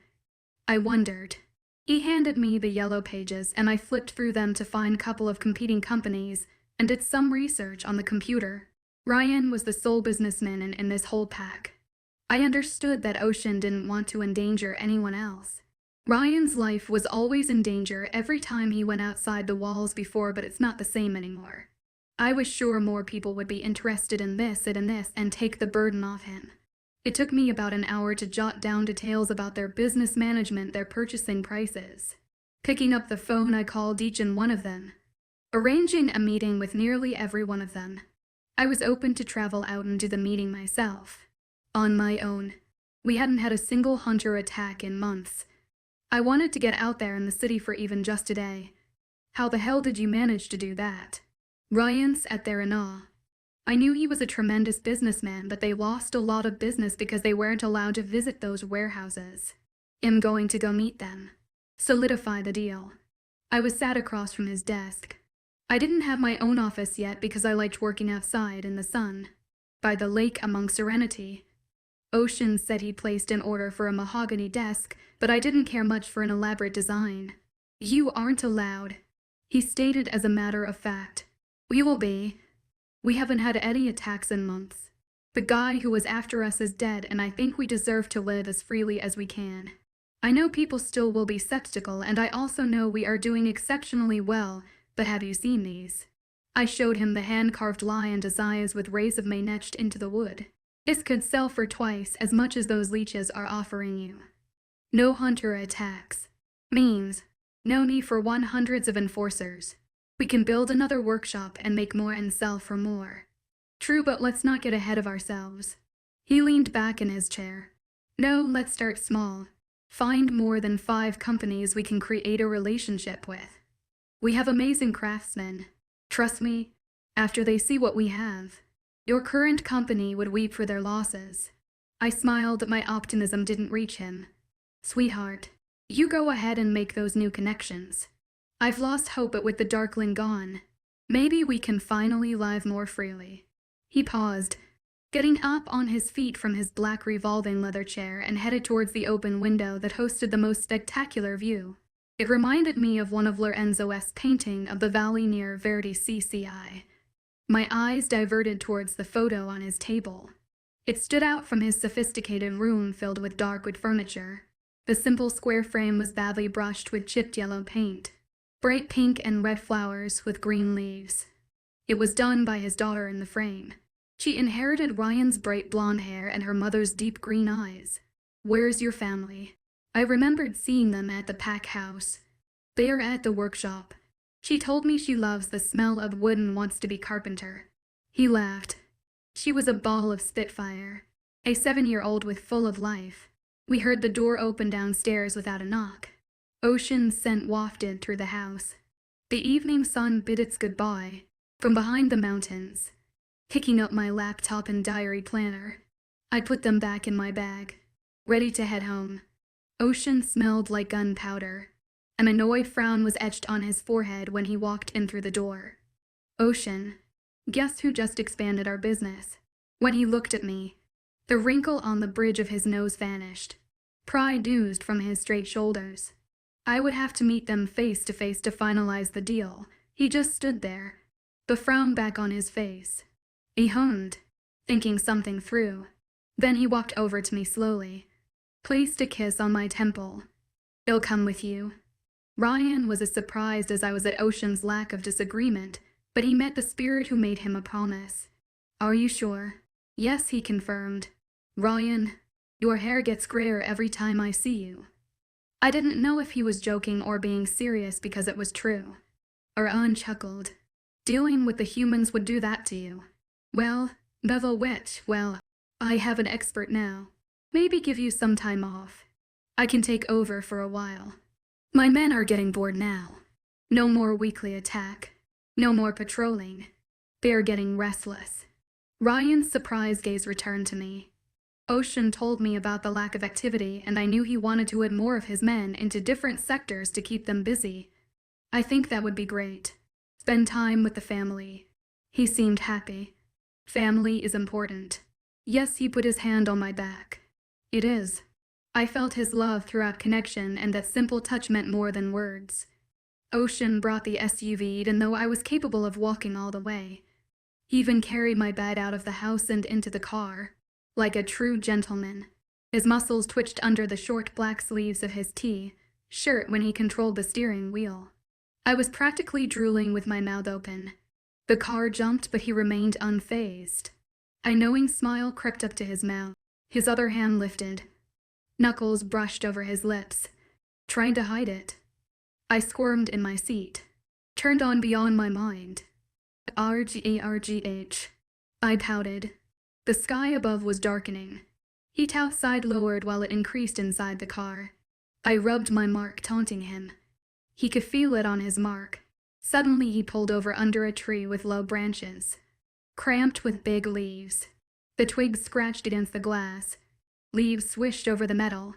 I wondered. He handed me the yellow pages, and I flipped through them to find a couple of competing companies and did some research on the computer. Ryan was the sole businessman in this whole pack. I understood that Ocean didn't want to endanger anyone else. Ryan's life was always in danger every time he went outside the walls before, but it's not the same anymore. I was sure more people would be interested in this and take the burden off him. It took me about an hour to jot down details about their business management, their purchasing prices. Picking up the phone, I called each and one of them, arranging a meeting with nearly every one of them. I was open to travel out and do the meeting myself, on my own. We hadn't had a single hunter attack in months. I wanted to get out there in the city for even just a day. How the hell did you manage to do that? Ryan sat there in awe. I knew he was a tremendous businessman, but they lost a lot of business because they weren't allowed to visit those warehouses. I'm going to go meet them. Solidify the deal. I was sat across from his desk. I didn't have my own office yet because I liked working outside in the sun, by the lake among serenity. Ocean said he placed an order for a mahogany desk, but I didn't care much for an elaborate design. You aren't allowed, he stated as a matter of fact. We will be. We haven't had any attacks in months. The guy who was after us is dead, and I think we deserve to live as freely as we can. I know people still will be skeptical, and I also know we are doing exceptionally well, but have you seen these? I showed him the hand-carved lion designs with rays of May etched into the wood. This could sell for twice as much as those leeches are offering you. No hunter attacks. Means no need for hundreds of enforcers. We can build another workshop and make more and sell for more. True, but let's not get ahead of ourselves. He leaned back in his chair. No, let's start small. Find more than 5 companies we can create a relationship with. We have amazing craftsmen. Trust me, after they see what we have, your current company would weep for their losses. I smiled, but my optimism didn't reach him. Sweetheart, you go ahead and make those new connections. I've lost hope, but with the Darkling gone, maybe we can finally live more freely. He paused, getting up on his feet from his black revolving leather chair and headed towards the open window that hosted the most spectacular view. It reminded me of one of Lorenzo's painting of the valley near Verdi CCI. My eyes diverted towards the photo on his table. It stood out from his sophisticated room filled with dark wood furniture. The simple square frame was badly brushed with chipped yellow paint. Bright pink and red flowers with green leaves. It was done by his daughter in the frame. She inherited Ryan's bright blonde hair and her mother's deep green eyes. Where's your family? I remembered seeing them at the pack house. They are at the workshop. She told me she loves the smell of wood and wants to be carpenter. He laughed. She was a ball of spitfire. A 7-year-old with full of life. We heard the door open downstairs without a knock. Ocean scent wafted through the house. The evening sun bid its goodbye from behind the mountains. Picking up my laptop and diary planner, I put them back in my bag, ready to head home. Ocean smelled like gunpowder. An annoyed frown was etched on his forehead when he walked in through the door. Ocean, guess who just expanded our business? When he looked at me, the wrinkle on the bridge of his nose vanished. Pride oozed from his straight shoulders. I would have to meet them face to face to finalize the deal. He just stood there, the frown back on his face. He hummed, thinking something through. Then he walked over to me slowly, placed a kiss on my temple. I'll come with you. Ryan was as surprised as I was at Ocean's lack of disagreement, but he met the spirit who made him a promise. Are you sure? Yes, he confirmed. Ryan, your hair gets grayer every time I see you. I didn't know if he was joking or being serious because it was true. Ryan chuckled. Dealing with the humans would do that to you. Well, Bevel Witch, well, I have an expert now. Maybe give you some time off. I can take over for a while. My men are getting bored now. No more weekly attack. No more patrolling. They're getting restless. Ryan's surprised gaze returned to me. Ocean told me about the lack of activity, and I knew he wanted to add more of his men into different sectors to keep them busy. I think that would be great. Spend time with the family. He seemed happy. Family is important. Yes, he put his hand on my back. It is. I felt his love throughout connection, and that simple touch meant more than words. Ocean brought the SUV, and though I was capable of walking all the way, he even carried my bed out of the house and into the car, like a true gentleman. His muscles twitched under the short black sleeves of his shirt when he controlled the steering wheel. I was practically drooling with my mouth open. The car jumped, but he remained unfazed. A knowing smile crept up to his mouth. His other hand lifted. Knuckles brushed over his lips, trying to hide it. I squirmed in my seat, turned on beyond my mind. RGH. I pouted. The sky above was darkening. Heat outside lowered while it increased inside the car. I rubbed my mark, taunting him. He could feel it on his mark. Suddenly he pulled over under a tree with low branches, cramped with big leaves. The twigs scratched against the glass. Leaves swished over the metal.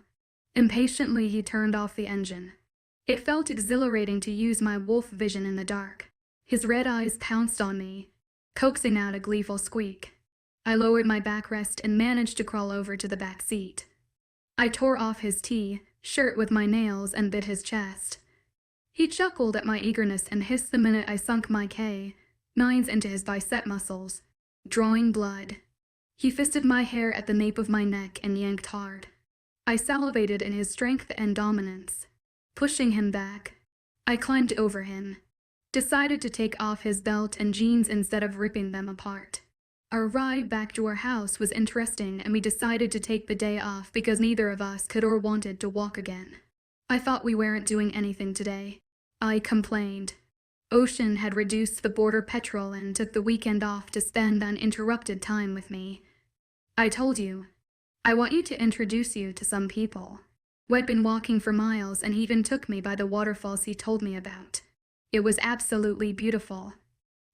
Impatiently he turned off the engine. It felt exhilarating to use my wolf vision in the dark. His red eyes pounced on me, coaxing out a gleeful squeak. I lowered my backrest and managed to crawl over to the back seat. I tore off his T-shirt with my nails and bit his chest. He chuckled at my eagerness and hissed the minute I sunk my K9s into his bicep muscles, drawing blood. He fisted my hair at the nape of my neck and yanked hard. I salivated in his strength and dominance. Pushing him back, I climbed over him, decided to take off his belt and jeans instead of ripping them apart. Our ride back to our house was interesting, and we decided to take the day off because neither of us could or wanted to walk again. I thought we weren't doing anything today, I complained. Ocean had reduced the border petrol and took the weekend off to spend uninterrupted time with me. I told you, I want you to introduce you to some people. We'd been walking for miles, and he even took me by the waterfalls he told me about. It was absolutely beautiful.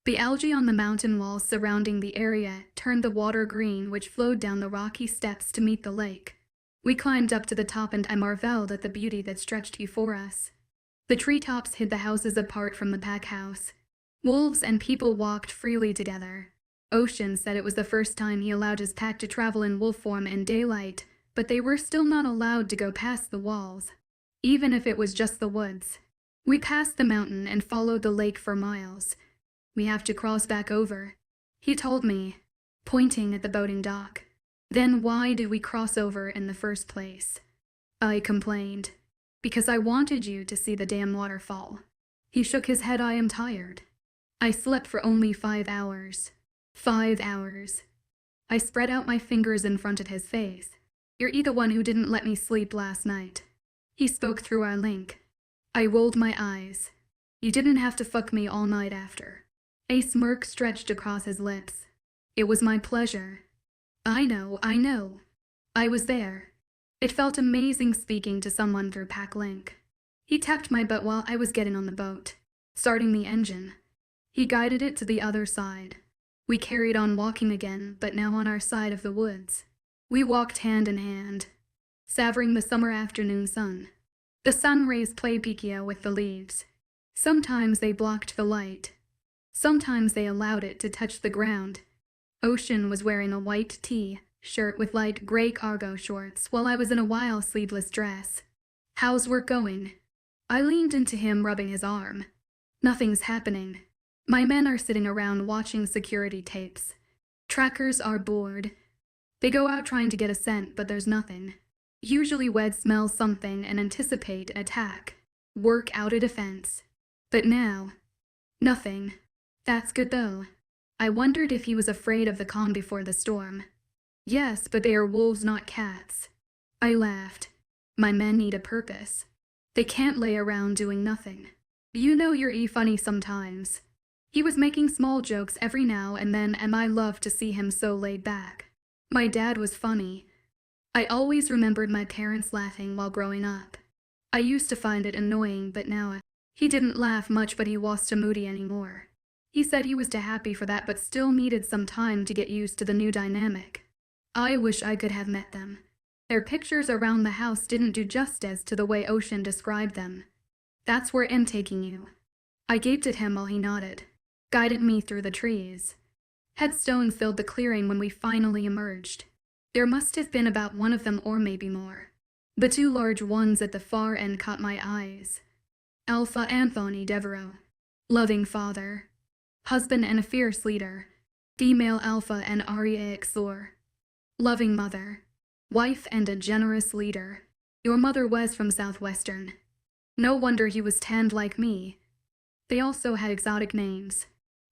The algae on the mountain walls surrounding the area turned the water green, which flowed down the rocky steps to meet the lake. We climbed up to the top, and I marveled at the beauty that stretched before us. The treetops hid the houses apart from the pack house. Wolves and people walked freely together. Ocean said it was the first time he allowed his pack to travel in wolf form in daylight, but they were still not allowed to go past the walls, even if it was just the woods. We passed the mountain and followed the lake for miles. We have to cross back over, he told me, pointing at the boating dock. Then why did we cross over in the first place? I complained. Because I wanted you to see the damn waterfall. He shook his head. I am tired. I slept for only 5 hours. 5 hours. I spread out my fingers in front of his face. You're the one who didn't let me sleep last night. He spoke through our link. I rolled my eyes. You didn't have to fuck me all night after. A smirk stretched across his lips. It was my pleasure. I know. I was there. It felt amazing speaking to someone through Pack Link. He tapped my butt while I was getting on the boat, starting the engine. He guided it to the other side. We carried on walking again, but now on our side of the woods. We walked hand in hand, savoring the summer afternoon sun. The sun rays played piquia with the leaves. Sometimes they blocked the light. Sometimes they allowed it to touch the ground. Ocean was wearing a white T-shirt with light gray cargo shorts, while I was in a wild sleeveless dress. How's work going? I leaned into him, rubbing his arm. Nothing's happening. My men are sitting around watching security tapes. Trackers are bored. They go out trying to get a scent, but there's nothing. Usually we'd smell something and anticipate an attack, work out a defense. But now, nothing. That's good though. I wondered if he was afraid of the calm before the storm. Yes, but they are wolves, not cats. I laughed. My men need a purpose. They can't lay around doing nothing. You know you're funny sometimes. He was making small jokes every now and then, and I loved to see him so laid back. My dad was funny. I always remembered my parents laughing while growing up. I used to find it annoying, but now he didn't laugh much, but he wasn't moody anymore. He said he was too happy for that, but still needed some time to get used to the new dynamic. I wish I could have met them. Their pictures around the house didn't do justice to the way Ocean described them. That's where I'm taking you. I gaped at him while he nodded, guided me through the trees. Headstones filled the clearing when we finally emerged. There must have been about one of them, or maybe more. The two large ones at the far end caught my eyes. Alpha Anthony Devereaux, loving father, husband and a fierce leader. Female Alpha and Aria Exor, loving mother, wife and a generous leader. Your mother was from Southwestern. No wonder he was tanned like me. They also had exotic names.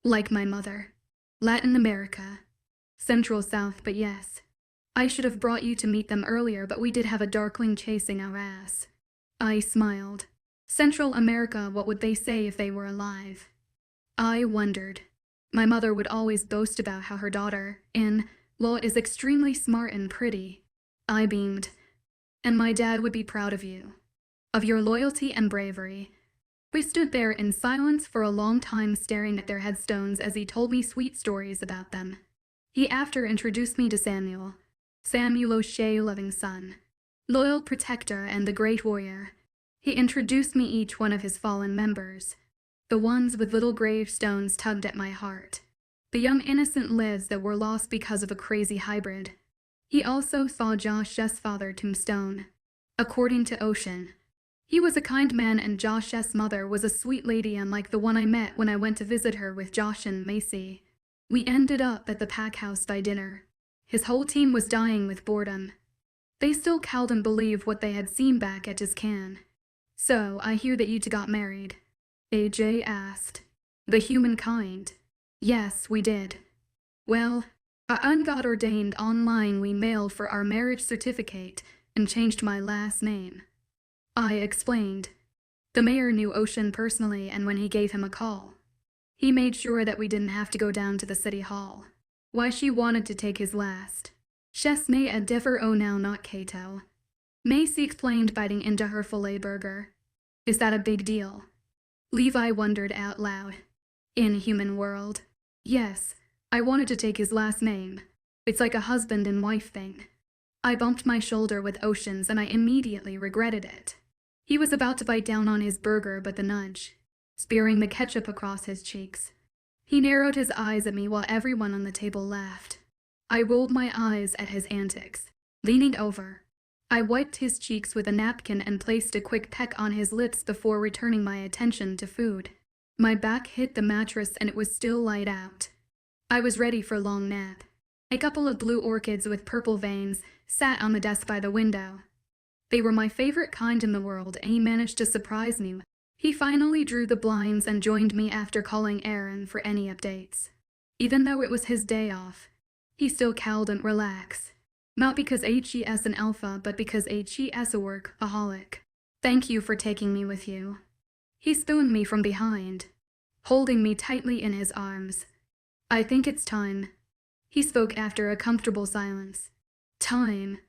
Like my mother. Latin America. Central South, but yes. I should have brought you to meet them earlier, but we did have a darkling chasing our ass. I smiled. Central America, what would they say if they were alive? I wondered. My mother would always boast about how her daughter, in-law, is extremely smart and pretty. I beamed. And my dad would be proud of you. Of your loyalty and bravery. We stood there in silence for a long time, staring at their headstones as he told me sweet stories about them. He after introduced me to Samuel O'Shea, loving son, loyal protector, and the great warrior. He introduced me each one of his fallen members. The ones with little gravestones tugged at my heart. The young innocent lives that were lost because of a crazy hybrid. He also saw Josh's father, Tombstone. According to Ocean, he was a kind man, and Josh's mother was a sweet lady, unlike the one I met when I went to visit her with Josh and Macy. We ended up at the pack house by dinner. His whole team was dying with boredom. They still couldn't believe what they had seen back at his can. So, I hear that you two got married. AJ asked. The humankind. Yes, we did. Well, I got ordained online. We mailed for our marriage certificate and changed my last name. I explained. The mayor knew Ocean personally, and when he gave him a call, he made sure that we didn't have to go down to the city hall. Why she wanted to take his last. Chesney a differ oh now not Cato. Macy explained, biting into her filet burger. Is that a big deal? Levi wondered out loud. In human world. Yes, I wanted to take his last name. It's like a husband and wife thing. I bumped my shoulder with Ocean's and I immediately regretted it. He was about to bite down on his burger, but the nudge, spearing the ketchup across his cheeks. He narrowed his eyes at me while everyone on the table laughed. I rolled my eyes at his antics. Leaning over, I wiped his cheeks with a napkin and placed a quick peck on his lips before returning my attention to food. My back hit the mattress and it was still light out. I was ready for a long nap. A couple of blue orchids with purple veins sat on the desk by the window. They were my favorite kind in the world, and he managed to surprise me. He finally drew the blinds and joined me after calling Aaron for any updates. Even though it was his day off, he still couldn't relax. Not because HES an alpha, but because HES a workaholic. Thank you for taking me with you. He spooned me from behind, holding me tightly in his arms. I think it's time. He spoke after a comfortable silence. Time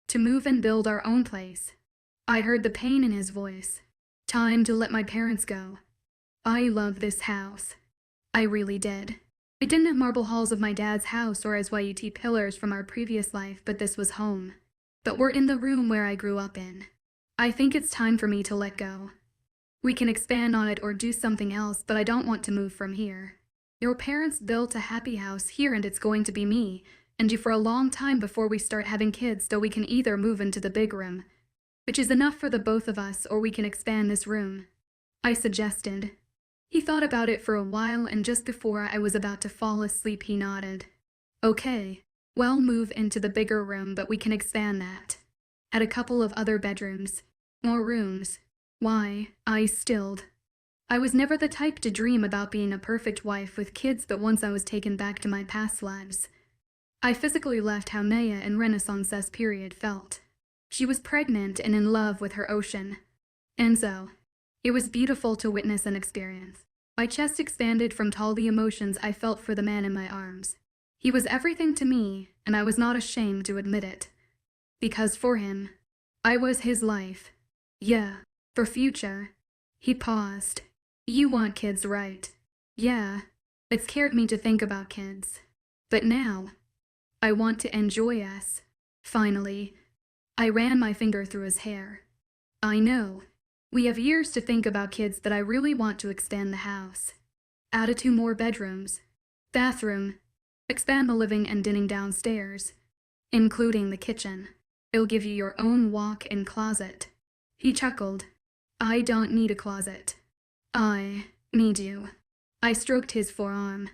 to move and build our own place. I heard the pain in his voice. Time to let my parents go. I love this house. I really did. It didn't have marble halls of my dad's house or as YUT pillars from our previous life, but this was home. But we're in the room where I grew up in. I think it's time for me to let go. We can expand on it or do something else, but I don't want to move from here. Your parents built a happy house here, and it's going to be me and you for a long time before we start having kids, so we can either move into the big room, which is enough for the both of us, or we can expand this room. I suggested. He thought about it for a while, and just before I was about to fall asleep he nodded. Okay, well, move into the bigger room, but we can expand that. Add a couple of other bedrooms. More rooms. Why, I stilled. I was never the type to dream about being a perfect wife with kids, but once I was taken back to my past lives, I physically left how Naya in Renaissance's period felt. She was pregnant and in love with her Ocean. And so, it was beautiful to witness and experience. My chest expanded from all the emotions I felt for the man in my arms. He was everything to me, and I was not ashamed to admit it. Because for him, I was his life. Yeah, for future. He paused. You want kids, right? Yeah, it scared me to think about kids. But now, I want to enjoy us. Finally, I ran my finger through his hair. I know. We have years to think about kids, but I really want to expand the house. Add 2 more bedrooms. Bathroom. Expand the living and dining downstairs, including the kitchen. It'll give you your own walk-in closet. He chuckled. I don't need a closet. I need you. I stroked his forearm.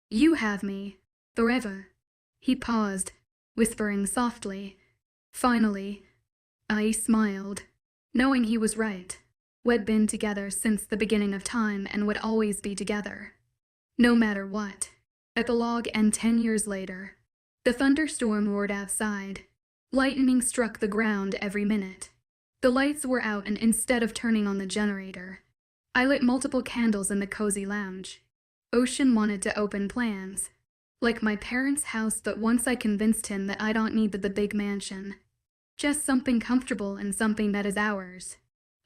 You have me. Forever. He paused, whispering softly. Finally, I smiled, knowing he was right. We'd been together since the beginning of time and would always be together. no matter what. Epilogue. And 10 years later, the thunderstorm roared outside. Lightning struck the ground every minute. The lights were out, and instead of turning on the generator, I lit multiple candles in the cozy lounge. Ocean wanted to open plans, like my parents' house, but once I convinced him that I don't need the big mansion, just something comfortable and something that is ours.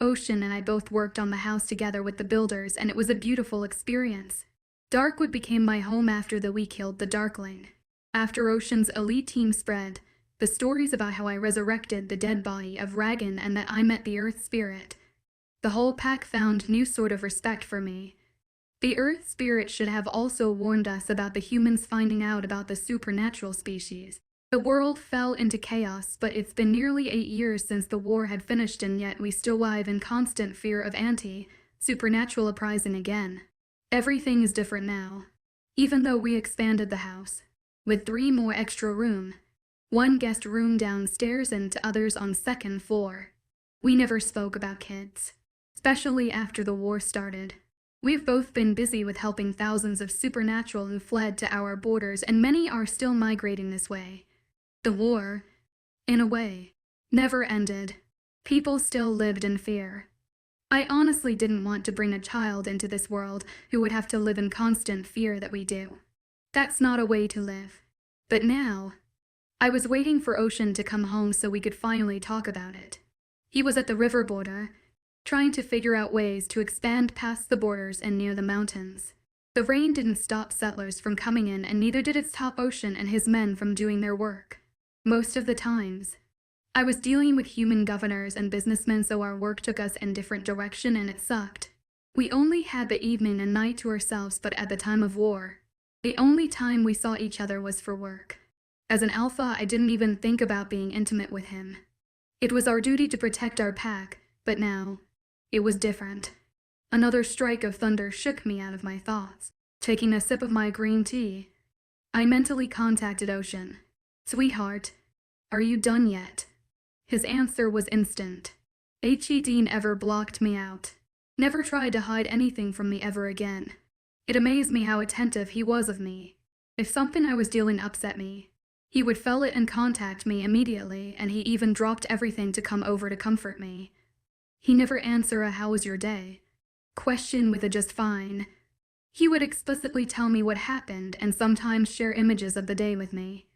Ocean and I both worked on the house together with the builders, and it was a beautiful experience. Darkwood became my home after we killed the Darkling. After Ocean's elite team spread the stories about how I resurrected the dead body of Ragan and that I met the Earth Spirit, the whole pack found new sort of respect for me. The Earth Spirit should have also warned us about the humans finding out about the supernatural species. The world fell into chaos, but it's been nearly 8 years since the war had finished, and yet we still live in constant fear of supernatural uprising again. Everything is different now. Even though we expanded the house, with 3 more extra rooms, 1 guest room downstairs and 2 others on 2nd floor. We never spoke about kids, especially after the war started. We've both been busy with helping thousands of supernatural who fled to our borders, and many are still migrating this way. The war, in a way, never ended. People still lived in fear. I honestly didn't want to bring a child into this world who would have to live in constant fear that we do. That's not a way to live. But now, I was waiting for Ocean to come home so we could finally talk about it. He was at the river border, trying to figure out ways to expand past the borders and near the mountains. The rain didn't stop settlers from coming in, and neither did it stop Ocean and his men from doing their work. Most of the times, I was dealing with human governors and businessmen, so our work took us in different direction and it sucked. We only had the evening and night to ourselves, but at the time of war, the only time we saw each other was for work. As an alpha, I didn't even think about being intimate with him. It was our duty to protect our pack, but now, it was different. Another strike of thunder shook me out of my thoughts. Taking a sip of my green tea, I mentally contacted Ocean. "Sweetheart, are you done yet?" His answer was instant. Dean ever blocked me out. Never tried to hide anything from me ever again. It amazed me how attentive he was of me. If something I was dealing upset me, he would feel it and contact me immediately, and he even dropped everything to come over to comfort me. He never answered a "how was your day?" question with a "just fine." He would explicitly tell me what happened and sometimes share images of the day with me.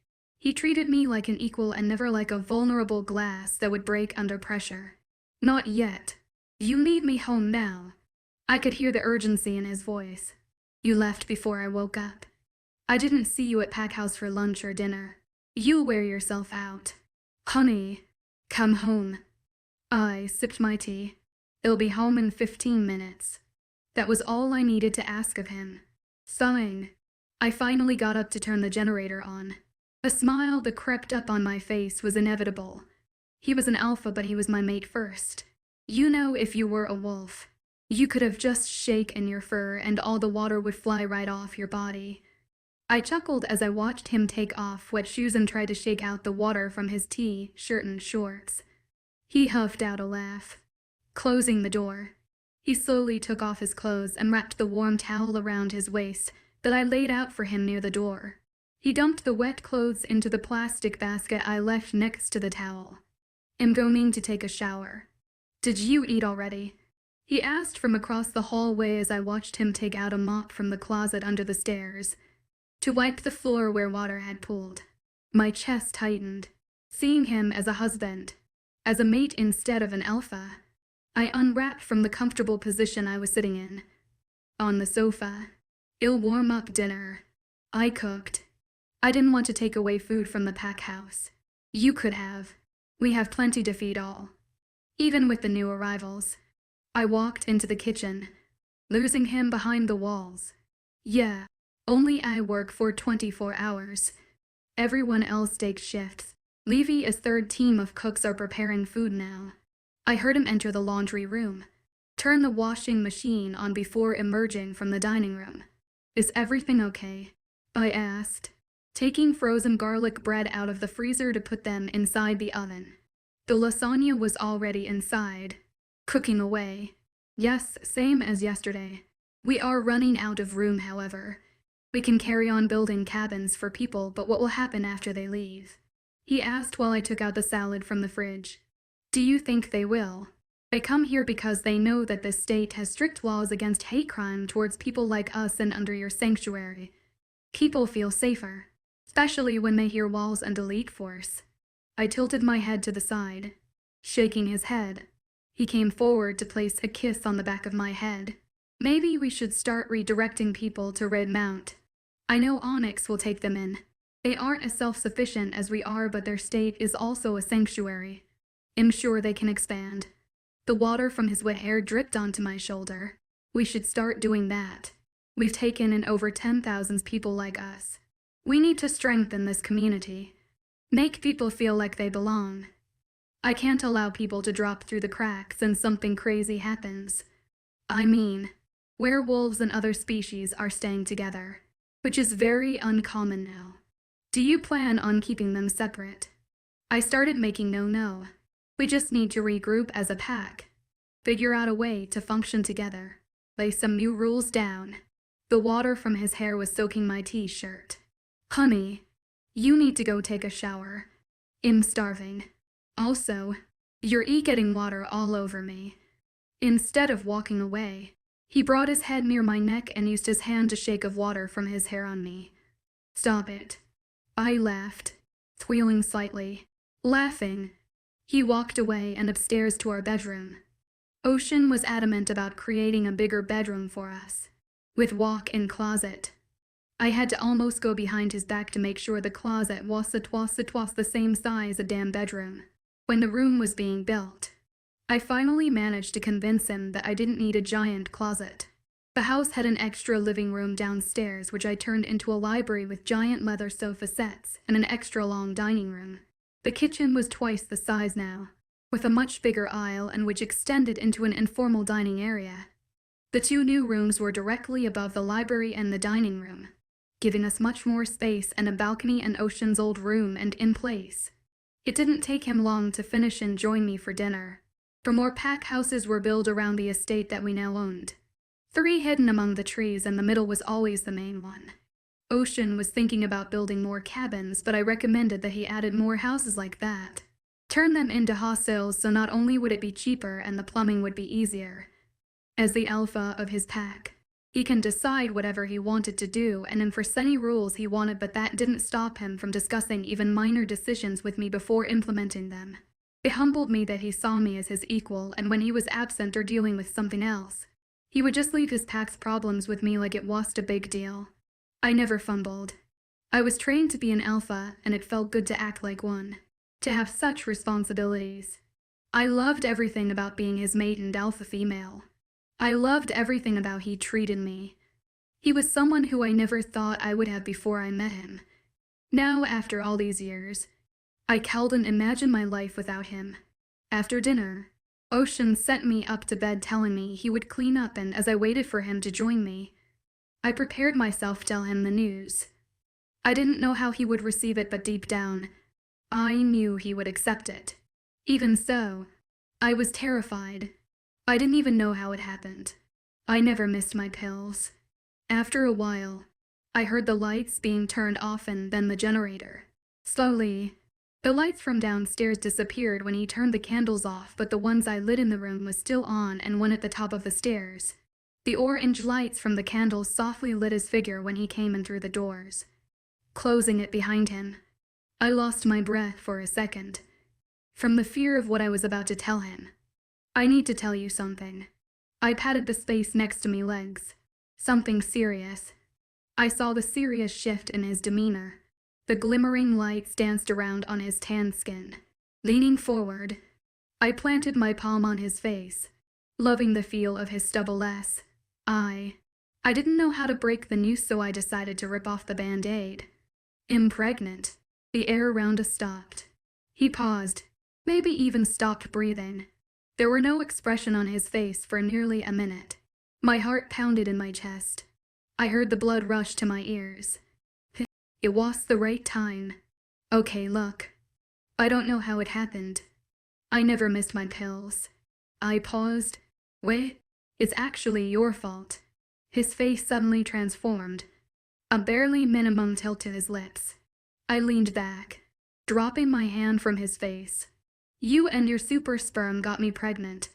He treated me like an equal and never like a vulnerable glass that would break under pressure. "Not yet. You need me home now." I could hear the urgency in his voice. "You left before I woke up. I didn't see you at Pack House for lunch or dinner. You'll wear yourself out. Honey, come home." I sipped my tea. "It'll be home in 15 minutes. That was all I needed to ask of him. Sighing, I finally got up to turn the generator on. A smile that crept up on my face was inevitable. He was an alpha, but he was my mate first. You know, if you were a wolf, you could have just shaken your fur and all the water would fly right off your body. I chuckled as I watched him take off wet shoes and try to shake out the water from his shirt and shorts. He huffed out a laugh. Closing the door, he slowly took off his clothes and wrapped the warm towel around his waist that I laid out for him near the door. He dumped the wet clothes into the plastic basket I left next to the towel. "I'm going to take a shower. Did you eat already?" he asked from across the hallway as I watched him take out a mop from the closet under the stairs to wipe the floor where water had pooled. My chest tightened, seeing him as a husband, as a mate instead of an alpha. I unwrapped from the comfortable position I was sitting in. On the sofa. "I'll warm up dinner. I cooked. I didn't want to take away food from the pack house. You could have. We have plenty to feed all. Even with the new arrivals." I walked into the kitchen, losing him behind the walls. "Yeah, only I work for 24 hours. Everyone else takes shifts. Levy's third team of cooks are preparing food now." I heard him enter the laundry room, turn the washing machine on before emerging from the dining room. "Is everything okay?" I asked, taking frozen garlic bread out of the freezer to put them inside the oven. The lasagna was already inside, cooking away. "Yes, same as yesterday. We are running out of room, however. We can carry on building cabins for people, but what will happen after they leave? He asked while I took out the salad from the fridge. Do you think they will? They come here because they know that this state has strict laws against hate crime towards people like us and under your sanctuary. People feel safer, especially when they hear walls and elite force. I tilted my head to the side, shaking his head. He came forward to place a kiss on the back of my head. Maybe we should start redirecting people to Red Mount. I know Onyx will take them in. They aren't as self-sufficient as we are, but their state is also a sanctuary. I'm sure they can expand. The water from his wet hair dripped onto my shoulder. We should start doing that. We've taken in over 10,000 people like us. We need to strengthen this community. Make people feel like they belong. I can't allow people to drop through the cracks and something crazy happens. I mean, werewolves and other species are staying together, which is very uncommon now. Do you plan on keeping them separate? I started making no. We just need to regroup as a pack. Figure out a way to function together. Lay some new rules down. The water from his hair was soaking my t-shirt. Honey, you need to go take a shower. I'm starving. Also, you're getting water all over me. Instead of walking away, he brought his head near my neck and used his hand to shake of water from his hair on me. Stop it. I laughed, squealing slightly. Laughing. He walked away and upstairs to our bedroom. Ocean was adamant about creating a bigger bedroom for us, with walk-in closet. I had to almost go behind his back to make sure the closet was the same size as a damn bedroom. When the room was being built, I finally managed to convince him that I didn't need a giant closet. The house had an extra living room downstairs, which I turned into a library with giant leather sofa sets and an extra long dining room. The kitchen was twice the size now, with a much bigger aisle and which extended into an informal dining area. The two new rooms were directly above the library and the dining room, giving us much more space and a balcony and Ocean's old room and in place. It didn't take him long to finish and join me for dinner. For more pack houses were built around the estate that we now owned. 3 hidden among the trees, and the middle was always the main one. Ocean was thinking about building more cabins, but I recommended that he added more houses like that. Turn them into hostels, so not only would it be cheaper and the plumbing would be easier. As the alpha of his pack, he can decide whatever he wanted to do and enforce any rules he wanted, but that didn't stop him from discussing even minor decisions with me before implementing them. It humbled me that he saw me as his equal, and when he was absent or dealing with something else, he would just leave his pack's problems with me like it wasn't a big deal. I never fumbled. I was trained to be an alpha, and it felt good to act like one, to have such responsibilities. I loved everything about being his mate and alpha female. I loved everything about he treated me. He was someone who I never thought I would have before I met him. Now, after all these years, I couldn't imagine my life without him. After dinner, Ocean sent me up to bed telling me he would clean up, and as I waited for him to join me, I prepared myself to tell him the news. I didn't know how he would receive it, but deep down, I knew he would accept it. Even so, I was terrified. I didn't even know how it happened. I never missed my pills. After a while, I heard the lights being turned off and then the generator. Slowly, the lights from downstairs disappeared when he turned the candles off, but the ones I lit in the room was still on, and one at the top of the stairs. The orange lights from the candles softly lit his figure when he came in through the doors, closing it behind him. I lost my breath for a second, from the fear of what I was about to tell him. I need to tell you something. I patted the space next to me legs. Something serious. I saw the serious shift in his demeanor. The glimmering lights danced around on his tan skin. Leaning forward, I planted my palm on his face, loving the feel of his stubble less. I didn't know how to break the news, so I decided to rip off the band-aid. I'm pregnant. The air around us stopped. He paused, maybe even stopped breathing. There were no expression on his face for nearly a minute. My heart pounded in my chest. I heard the blood rush to my ears. It was the right time. Okay, look. I don't know how it happened. I never missed my pills. I paused. Wait, it's actually your fault. His face suddenly transformed, a barely minimum tilt to his lips. I leaned back, dropping my hand from his face. You and your super sperm got me pregnant.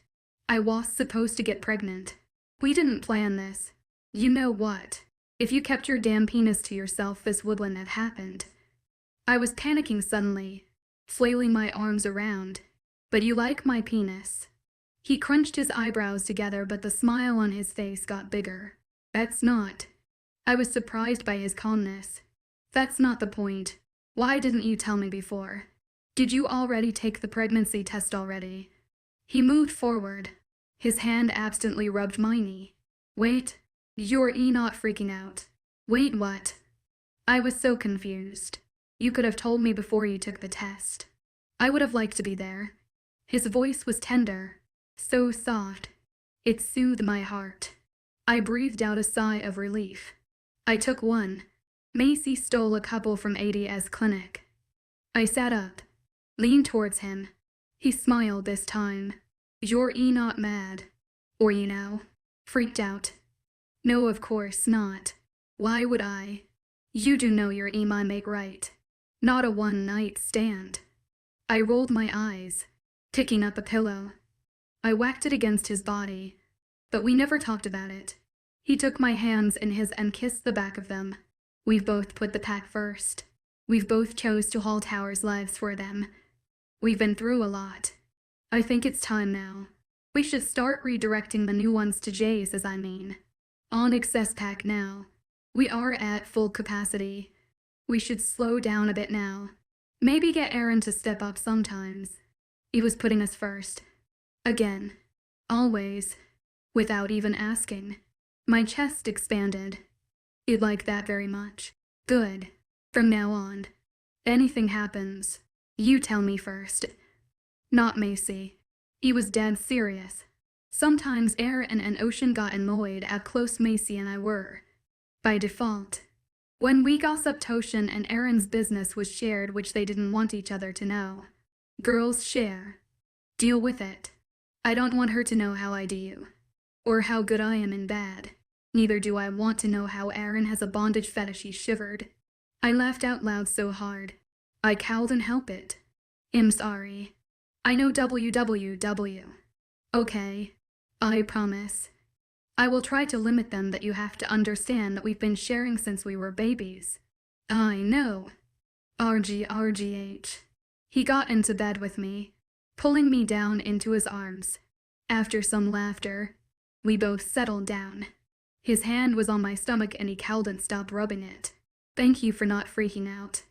I was supposed to get pregnant. We didn't plan this. You know what? If you kept your damn penis to yourself, this wouldn't have happened. I was panicking suddenly, flailing my arms around. But you like my penis. He crunched his eyebrows together, but the smile on his face got bigger. That's not. I was surprised by his calmness. That's not the point. Why didn't you tell me before? Did you already take the pregnancy test already? He moved forward. His hand absently rubbed my knee. Wait, you're not freaking out. Wait, what? I was so confused. You could have told me before you took the test. I would have liked to be there. His voice was tender, so soft. It soothed my heart. I breathed out a sigh of relief. I took one. Macy stole a couple from AD's clinic. I sat up, leaned towards him. He smiled this time. You're not mad. Or freaked out. No, of course not. Why would I? You do know you're my mate, right? Not a one-night stand. I rolled my eyes, picking up a pillow. I whacked it against his body, but we never talked about it. He took my hands in his and kissed the back of them. We've both put the pack first. We've both chose to halt our lives for them. We've been through a lot. I think it's time now. We should start redirecting the new ones to Jay's, on excess pack now. We are at full capacity. We should slow down a bit now. Maybe get Aaron to step up sometimes. He was putting us first. Again. Always. Without even asking. My chest expanded. You'd like that very much. Good. From now on. Anything happens, you tell me first. Not Macy. He was dead serious. Sometimes Aaron and Ocean got annoyed at close Macy and I were. By default. When we gossiped, Ocean and Aaron's business was shared, which they didn't want each other to know. Girls share. Deal with it. I don't want her to know how I do. Or how good I am in bed. Neither do I want to know how Aaron has a bondage fetish. He shivered. I laughed out loud so hard. I cowled and help it. I'm sorry. I know www. Okay. I promise. I will try to limit them, but you have to understand that we've been sharing since we were babies. I know. RGH. He got into bed with me, pulling me down into his arms. After some laughter, we both settled down. His hand was on my stomach and he cowled and stopped rubbing it. Thank you for not freaking out.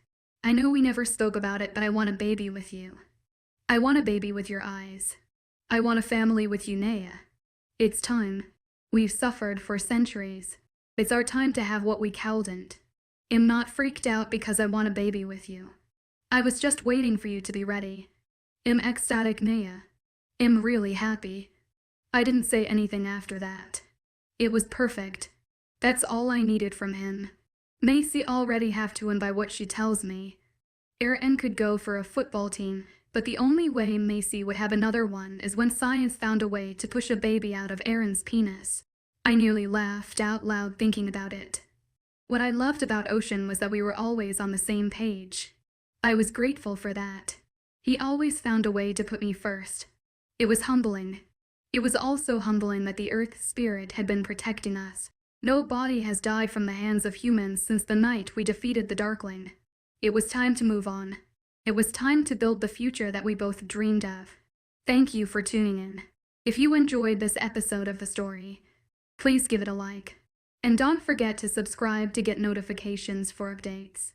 I know we never spoke about it, but I want a baby with you. I want a baby with your eyes. I want a family with you, Naya. It's time. We've suffered for centuries. It's our time to have what we couldn't. I'm not freaked out because I want a baby with you. I was just waiting for you to be ready. I'm ecstatic, Naya. I'm really happy. I didn't say anything after that. It was perfect. That's all I needed from him. Macy already have to, and by what she tells me, Aaron could go for a football team, but the only way Macy would have another one is when science found a way to push a baby out of Aaron's penis. I nearly laughed out loud thinking about it. What I loved about Ocean was that we were always on the same page. I was grateful for that. He always found a way to put me first. It was humbling. It was also humbling that the Earth Spirit had been protecting us. No body has died from the hands of humans since the night we defeated the Darkling. It was time to move on. It was time to build the future that we both dreamed of. Thank you for tuning in. If you enjoyed this episode of the story, please give it a like. And don't forget to subscribe to get notifications for updates.